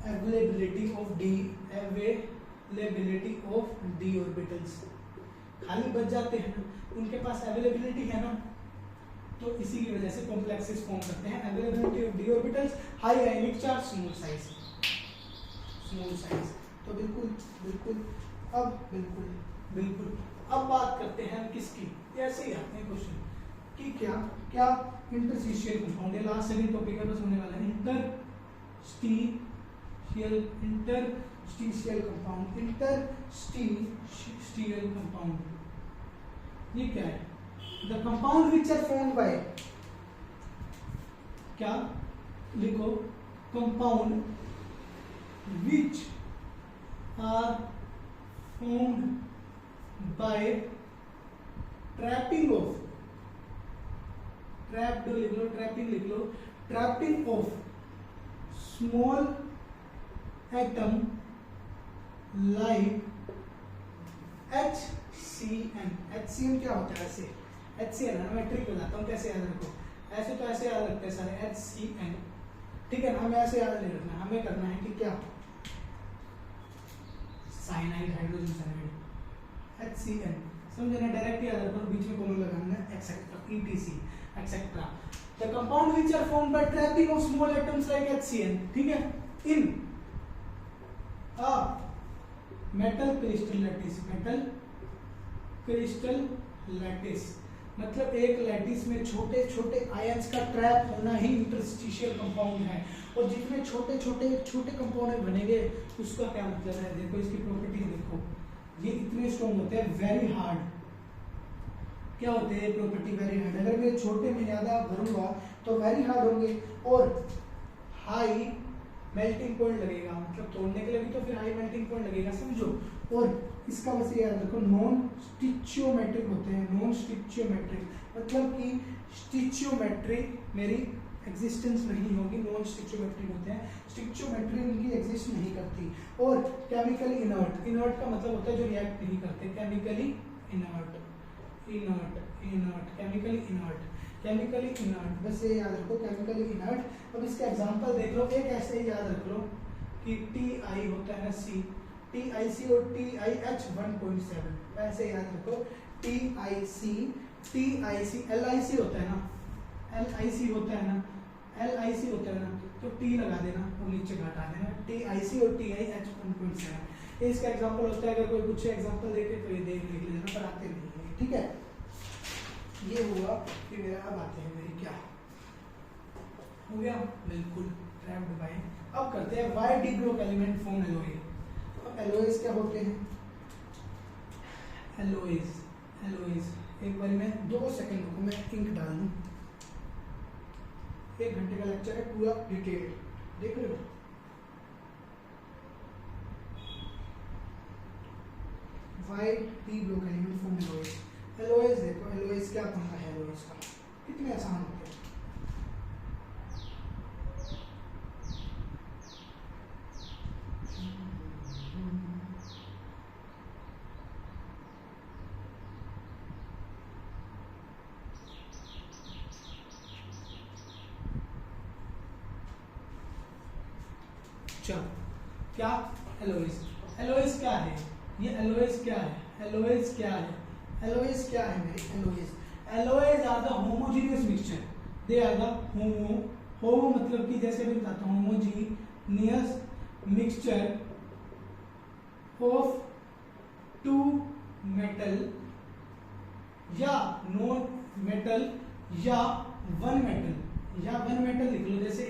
S1: availability of D, availability of D orbitals, खाली बच जाते हैं उनके पास अवेलेबिलिटी है ना, तो इसी की वजह से कॉम्प्लेक्सेस फॉर्म करते हैं, availability of D orbitals, high ionic charge, small size, small size. तो बिल्कुल बिल्कुल, अब बिल्कुल बिल्कुल, अब बात करते हैं किसकी, ऐसे ही आते हैं क्वेश्चन, कि क्या क्या इंटरस्टिशियल कंपाउंड, ये लास्ट सेकंड टॉपिक है बस होने वाला है। इंटरस्टिशियल कंपाउंड ये क्या है? The compound which are formed by, क्या लिखो, compound which are formed by trapping of, trapped लिख लो, ट्रैपिंग लिख लो, trapping of small atom like HCN। HCN क्या होता है? ऐसे HCN है, मैं ट्रिक बताता हूँ कैसे याद रखो। ऐसे तो ऐसे याद रखते हैं सारे, HCN, ठीक है ना? हमें ऐसे याद नहीं रखना, हमें करना है कि क्या, साइनाइड, हाइड्रोजन साइनाइड, HCN, समझे ना? डायरेक्ट याद रखो, बीच में कॉमन लगाना है, etcetera, ETC, etcetera. The compound which are formed by trapping of small atoms like HCN, ठीक है, in a metal crystal lattice, metal crystal lattice मतलब एक लैटिस में छोटे छोटे आयंस का ट्रैप होना ही इंटरस्टिशियल कंपाउंड है। और जितने छोटे छोटे कंपाउंड बनेंगे उसका क्या मतलब है? देखो इसकी प्रॉपर्टी देखो, ये इतने स्ट्रॉन्ग होते हैं, वेरी हार्ड। क्या होते हैं प्रॉपर्टी? Very hard. अगर मैं छोटे में ज्यादा भरूंगा तो वेरी हार्ड होंगे और हाई मेल्टिंग पॉइंट लगेगा, मतलब तोड़ने के लिए भी तो फिर हाई मेल्टिंग पॉइंट लगेगा, समझो। और इसका बस याद रखो, नॉन स्टिचियोमेट्रिक होते हैं, नॉन स्टिचियोमेट्रिक मतलब कि स्टिचियोमेट्री मेरी एग्जिस्टेंस नहीं होगी, नॉन स्टिचियोमेट्रिक होते हैं, स्टिचियोमेट्री उनकी एग्जिस्ट नहीं करती। और केमिकली इनर्ट, इनर्ट का मतलब होता है जो रिएक्ट नहीं करते, chemically inert, chemically inert, chemically inert, बस ये याद रखो, केमिकली इनर्ट। अब इसका एग्जांपल देख लो, एक ऐसे ही याद रख लो कि Ti होता है ना C, TiC और TiH 1.7, ऐसे याद रखो, TiC, LiC होता है ना, LiC होता है ना, तो T लगा देना और नीचे घटा देना, TiC और TiH 1.7। इसका एग्जांपल होता है, अगर कोई पूछे एग्जांपल देके तो ये देख लेना, पर आते नहीं है, ठीक है। ये हुआ कि मेरा, अब आते हैं मेरी क्या हो गया, बिल्कुल ट्रैप्ड बाय। अब करते हैं why D group element form alloy. अब एलोएज क्या होते हैं? एलोएज एक बार में 2 सेकंड रुको, मैं इंक डाल दूं। 1 घंटे का लेक्चर है, पूरा डिटेल देख रहे हो। Why D group element form alloys. Alloys देखो, एलोएज क्या बनता है? एलोएज का कितने आसान होते हैं। चलो क्या एलोएज, एलोएज क्या है? ये एलोएज क्या है? एलोएज क्या है? एलोएज क्या है मेरे? Alloys are the homogeneous mixture, they are the homo मतलब कि जैसे मैं बताता हूँ, होमोजेनियस मिक्सचर ऑफ 2 मेटल या नॉन मेटल या 1 मेटल, या 1 मेटल लिख लो, जैसे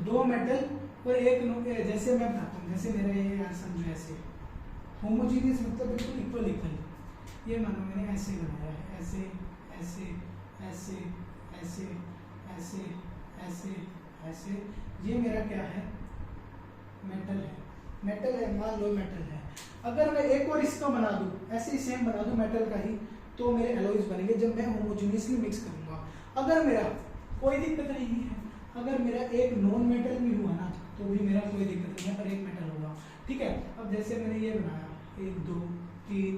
S1: 2 मेटल और 1, जैसे मैं बताता हूँ, जैसे मेरा ये यार समझो, ऐसे होमोजेनियस मतलब बिल्कुल इक्वल, ये मानो मैंने ऐसे बनाया है, ऐसे ऐसे ऐसे ऐसे ऐसे ऐसे ऐसे, ये मेरा क्या है? मेटल है, मान लो मेटल है। अगर मैं एक और इसका बना दूं, ऐसे ही सेम बना दूं मेटल का ही, तो मेरे एलोइज बनेंगे जब मैं होमोजेनियसली मिक्स करूंगा। अगर मेरा कोई दिक्कत नहीं है, अगर मेरा एक नॉन मेटल भी हुआ ना तो भी मेरा कोई दिक्कत नहीं है, पर एक मेटल होगा, ठीक है। अब जैसे मैंने ये बनाया 1 2 3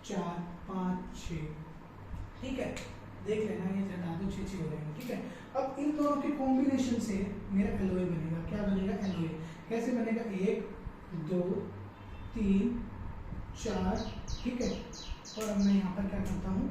S1: 4 5 6, ठीक है, देख लेना, ये हटा दो, 6 हो जाएंगे, ठीक है। अब इन दोनों के कॉम्बिनेशन से मेरा एलोए बनेगा। क्या बनेगा? एलोए। कैसे बनेगा? 1 2 3 4, ठीक है। और अब मैं यहाँ पर क्या करता हूँ,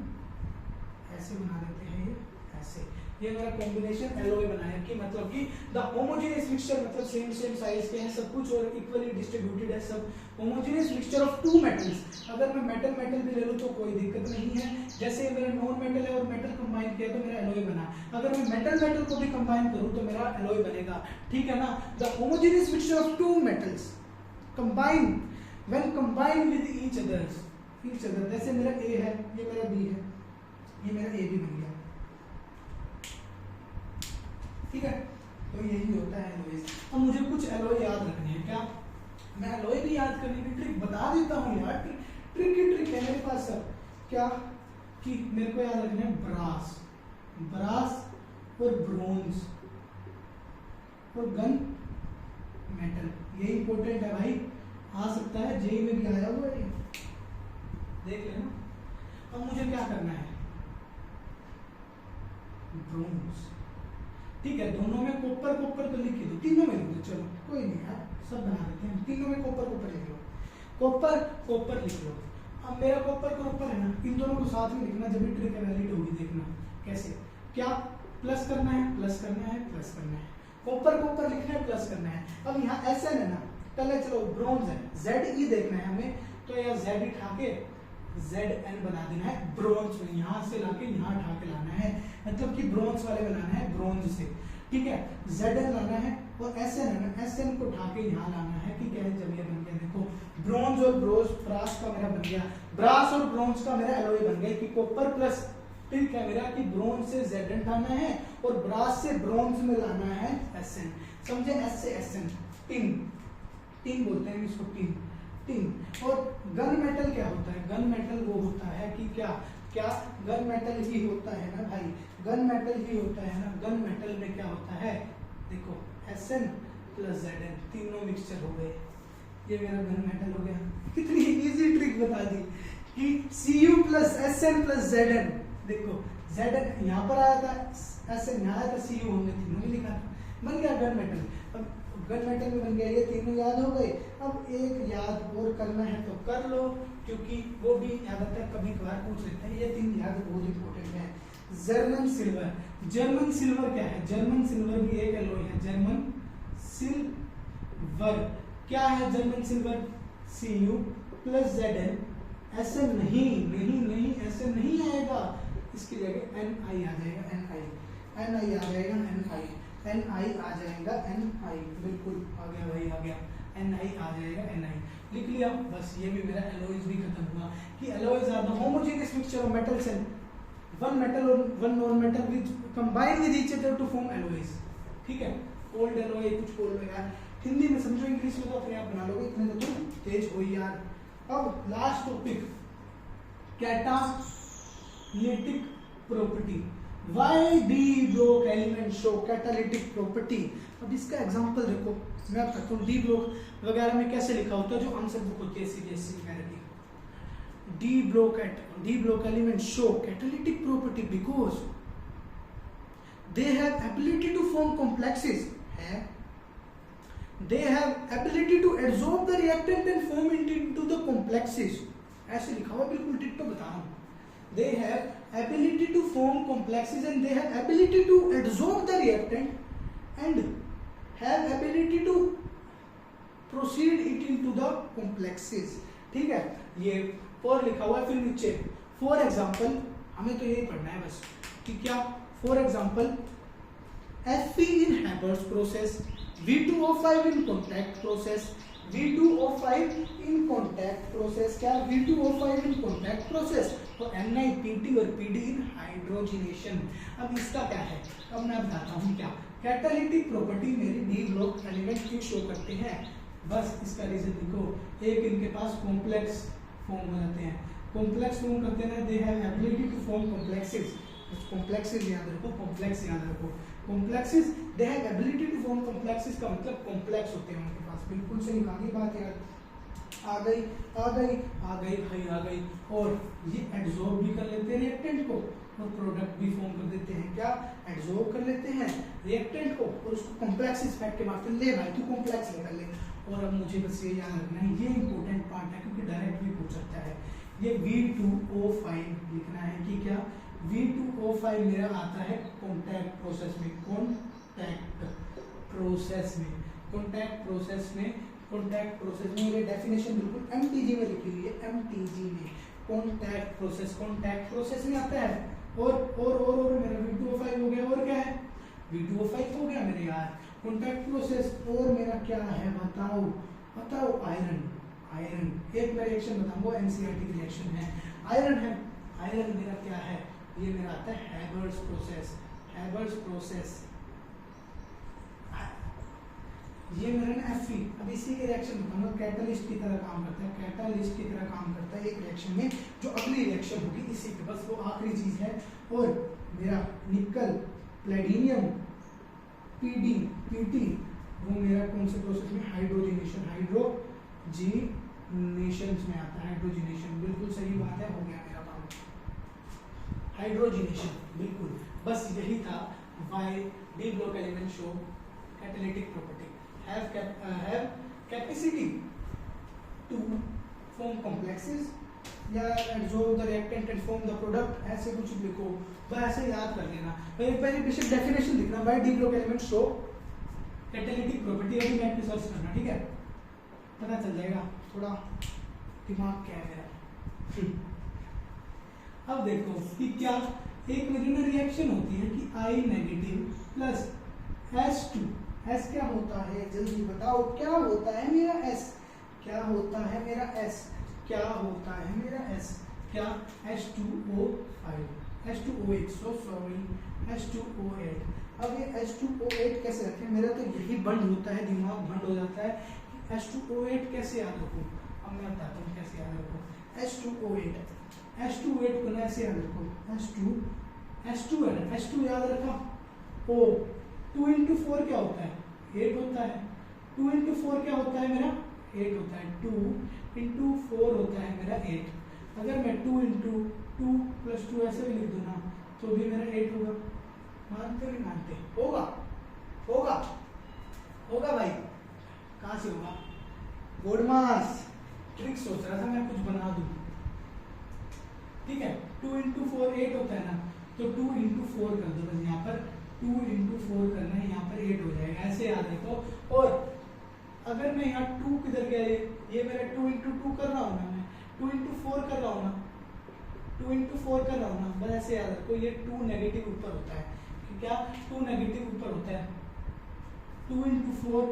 S1: ऐसे बना देते हैं, ये ऐसे। ये मेरा कॉम्बिनेशन एलओए बना है कि मतलब कि द होमोजेनियस मिक्सचर मतलब सेम साइज के हैं सब कुछ और इक्वली डिस्ट्रीब्यूटेड है सब। Homogeneous mixture of two metals, अगर मैं मेटल भी ले लूं तो कोई दिक्कत नहीं है। जैसे मेरा नॉन मेटल है और मेटल कंबाइन किया तो मेरा एलओए बना। अगर मैं मेटल को भी कंबाइन करूं तो मेरा एलओए बनेगा, ठीक है ना। The homogeneous mixture of two metals combine when combine with each other, जैसे मेरा ए है, ये मेरा बी है, ये मेरा ए भी बन गया, ठीक है। तो यही होता है एलओएस। अब मुझे कुछ एलओए याद रखने हैं, क्या मैं एलओए भी याद करने की ट्रिक बता देता हूँ यार, ट्रिक है मेरे पास सब। क्या कि मेरे को याद रखना है ब्रास और ब्रोंज और गन मेटल, ये इंपॉर्टेंट है भाई, आ सकता है जेई में भी आया हुआ है, देख लेना। अब मुझे क्या करना है, ब्रोंज, ठीक है। दोनों में कॉपर तो लिख दो, तीनों में लिख दो, चलो कोई नहीं यार, सब बना देते हैं, तीनों में कॉपर लिख लो, कॉपर लिख लो। अब मेरा कॉपर है ना, इन दोनों को साथ में लिखना, जब भी ट्रिक वैलिड होगी, देखना कैसे, क्या प्लस करना है, कॉपर लिखना है, प्लस करना है। अब यहाँ SN है ना, पहले चलो ब्रोंज है, ZE देखना है हमें, तो यहाँ Z उठा के ZN बना देना है ब्रोंज में, यहाँ से लाके यहाँ उठा के लाना है, मतलब कि ब्रोंज वाले बनाना है ब्रोंज से, ठीक है। ZN लाना है और SN है ना, SN को उठा के यहाँ लाना है, ठीक है। जब ये बन गया देखो, ब्रोंज और ब्रास का मेरा बन गया, ब्रास और ब्रोंज का मेरा एलओए बन गया कि कॉपर प्लस, ठीक है, मेरा कि ब्रोंज से ZN लाना है और ब्रास से ब्रोंज में लाना है SN, समझे। S से SN, टिन बोलते हैं इसको, टिन। और गन मेटल क्या होता है, गन मेटल वो होता है कि क्या गन मेटल ही होता है ना भाई, गन मेटल ही होता है ना। गन मेटल में क्या होता है, देखो SN प्लस ZN, तीनों मिक्सचर हो गए, ये मेरा गन मेटल हो गया। कितनी इजी ट्रिक बता दी कि Cu plus SN plus ZN, देखो ZN यहाँ पर आया था, SN यहाँ आया था, Cu हमने तीनों ही लिखा था, बन गया गन मेटल। अब गन मेटल में बन गया, ये तीनों याद हो गए। अब एक याद और करना है तो कर लो, क्योंकि वो भी याद आता है, कभी कभार पूछ लेते हैं, ये तीन याद बहुत इंपॉर्टेंट है। जर्मन सिल्वर क्या है, जर्मन सिल्वर भी एक एलॉय है, जर्मन सिल्वर क्या है, German silver Cu plus ZN, SN नहीं, SN नहीं आएगा, इसकी जगह Ni आ जाएगा, Ni आ जाएगा, Ni आ जाएगा, Ni बिल्कुल आ गया भाई, आ गया, Ni आ जाएगा, Ni लिख लिया, बस। ये भी मेरा एलॉयज भी खत्म हुआ कि alloys are the homogeneous mixture of metals and one metal और one non metal which combine with each other to form alloys, ठीक है। ओल्ड एलॉय कुछ बोल लो यार, हिंदी में समझो, इंग्लिश में तो अपने आप बना लोगे, इतने तो तुम तेज हो यार। अब last topic, catalytic property. Why d block element show catalytic property? अब इसका एग्जांपल देखो, मैं आप करता हूँ, डी ब्लॉक वगैरह में कैसे लिखा होता है, जो आंसर बुक होती है सीबीएसई वगैरह की। D block element show catalytic property because they have ability to form complexes, है they have ability to absorb the reactant and form it into the complexes, ऐसे लिखा हुआ, बिल्कुल टिट्टो बता रहा हूँ। they have ability to form complexes and they have ability to absorb the reactant and have ability to proceed it into the complexes, ठीक है। ये for लिखा हुआ है, फिर नीचे फॉर एग्जाम्पल, हमें तो यही पढ़ना है बस कि क्या, for example Fe in Haber's process, V2O5 in contact process, V2O5 in contact process, क्या V2O5 in contact process, तो NiPT और PD in hydrogenation। अब इसका क्या है, अब मैं बताता हूँ क्या कैटालिटिक प्रॉपर्टी मेरी डी ब्लॉक एलिमेंट क्यों शो करते हैं, बस इसका रीजन लिखो। एक इनके पास कॉम्प्लेक्स फॉर्म हो जाते हैं, कॉम्प्लेक्स फॉर्म करते हैं, they have ability to form complexes, complexes याद रखो, कॉम्प्लेक्स याद रखो, complexes, they have ability to form complexes का मतलब कॉम्प्लेक्स होते हैं उनके पास, बिल्कुल सही कहा, ये बात यार आ गई भाई आ गई। और ये एड्सॉर्ब भी कर लेते हैं रिएक्टेंट को और प्रोडक्ट भी फॉर्म कर देते हैं, क्या एड्सॉर्ब कर लेते हैं रिएक्टेंट को और उसको कॉम्प्लेक्स इफेक्ट के मारते हैं, ले भाई तू कॉम्प्लेक्स निकाल ले। और अब मुझे बस ये याद रखना है, ये इंपॉर्टेंट पार्ट है क्योंकि डायरेक्ट भी पूछ सकता है, ये V2O5 लिखना है कि क्या V2O5 मेरा आता है कॉन्टैक्ट प्रोसेस में, कॉन्टैक्ट प्रोसेस में ये डेफिनेशन बिल्कुल MTG में लिखी हुई है, MTG में कॉन्टैक्ट प्रोसेस में आता है। और मेरा V2O5 हो गया, और क्या है V2O5 हो गया मेरे यार कॉन्टैक्ट प्रोसेस। और मेरा क्या है बताओ आयरन। एक मैं रिएक्शन बताऊंगा, NCERT की रिएक्शन है, आयरन है। आयरन मेरा क्या है, ये मेरा आता है हैबर्स प्रोसेस। ये मेरा ना Fe। अब इसी के रिएक्शन बताऊंगा, कैटलिस्ट की तरह काम करता है एक रिएक्शन में, जो अगली रिएक्शन होगी इसी के, बस वो आखिरी चीज है। और मेरा निकल प्लेटिनियम PT वो मेरा कौन से प्रोसेस में, हाइड्रोजिनेशन में आता है। हाइड्रोजिनेशन बिल्कुल सही बात है, हो गया मेरा काम, हाइड्रोजिनेशन बिल्कुल। बस यही था why D block element show catalytic property, have capacity to form complexes या absorb the reactant and form the product, ऐसे कुछ लिखो, बस ऐसे याद कर लेना। पहले बेसिक डेफिनेशन लिखना, by d block element show catalytic property, अभी मैथ में सर्च करना, ठीक है, पता चल जाएगा। थोड़ा दिमाग क्या है मेरा। अब देखो कि क्या एक मेरी ना रिएक्शन होती है कि I negative plus S2, S क्या होता है जल्दी बताओ, क्या होता है मेरा S, क्या होता है मेरा S, क्या H2O8, H2O8। अब ये H2O8 कैसे रखें, मेरा तो यही बंद होता है, दिमाग बंद हो जाता है कि H2O8 कैसे याद रखूं। अब मैं बताता हूँ कैसे याद रखूं। H2O8 को ना ऐसे याद रखो, H2 है ना, H2 याद रखा, O 2 into 4 क्या होता है, 8 होता है। 2 into 4 क्या होता है मेरा, 8 होता है। 2 into 4 होता है मेरा 8। अगर मैं 2 into 2 plus 2 ऐसे भी लिख दूँ ना, तो भी मेरा 8 होगा। मानते नहीं मानते, होगा भाई, कहाँ से होगा, गोडमास ट्रिक सोच रहा था मैं कुछ बना दूँ, ठीक है। 2 into 4 8 होता है ना, तो 2 into 4 कर दो, बस यहाँ पर 2 into 4 करना है, यहाँ पर 8 हो जाएगा, ऐसे याद रखो। और अगर मैं यहाँ 2 किधर गया, ये मेरा 2 into 2 कर रहा हूँ ना, मैं 2 into 4 कर रहा हूँ ना, बस ऐसे याद रखो। ये 2 नेगेटिव ऊपर होता है, क्या 2 नेगेटिव ऊपर होता है। 2 into 4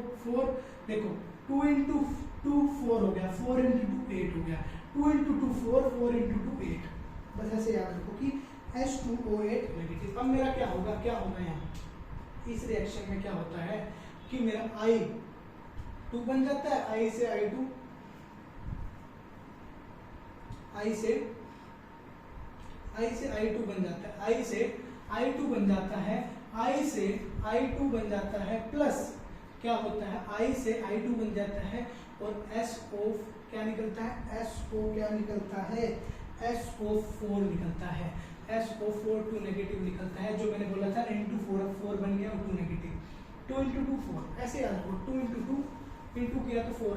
S1: देखो, 2 into 2 4 हो गया, 4 into 2 8 हो गया, 2 into 2 4 into 2 8, बस ऐसे याद रखो कि H2O8 नेगेटिव। अब मेरा क्या होगा यहाँ इस रिएक्शन में क्या होता है कि मेरा I2 बन जाता है, I से I2 बन जाता है, I से I2 बन जाता है, प्लस क्या होता है, I से I2 बन जाता है, और SO क्या निकलता है, SO4 निकलता है, SO4 2 नेगेटिव निकलता है, जो मैंने बोला था into 4 बन गया और 2 नेगेटिव, 2 into 2 4, ऐसे याद रखो, 2 into 2 into किया तो 4 आ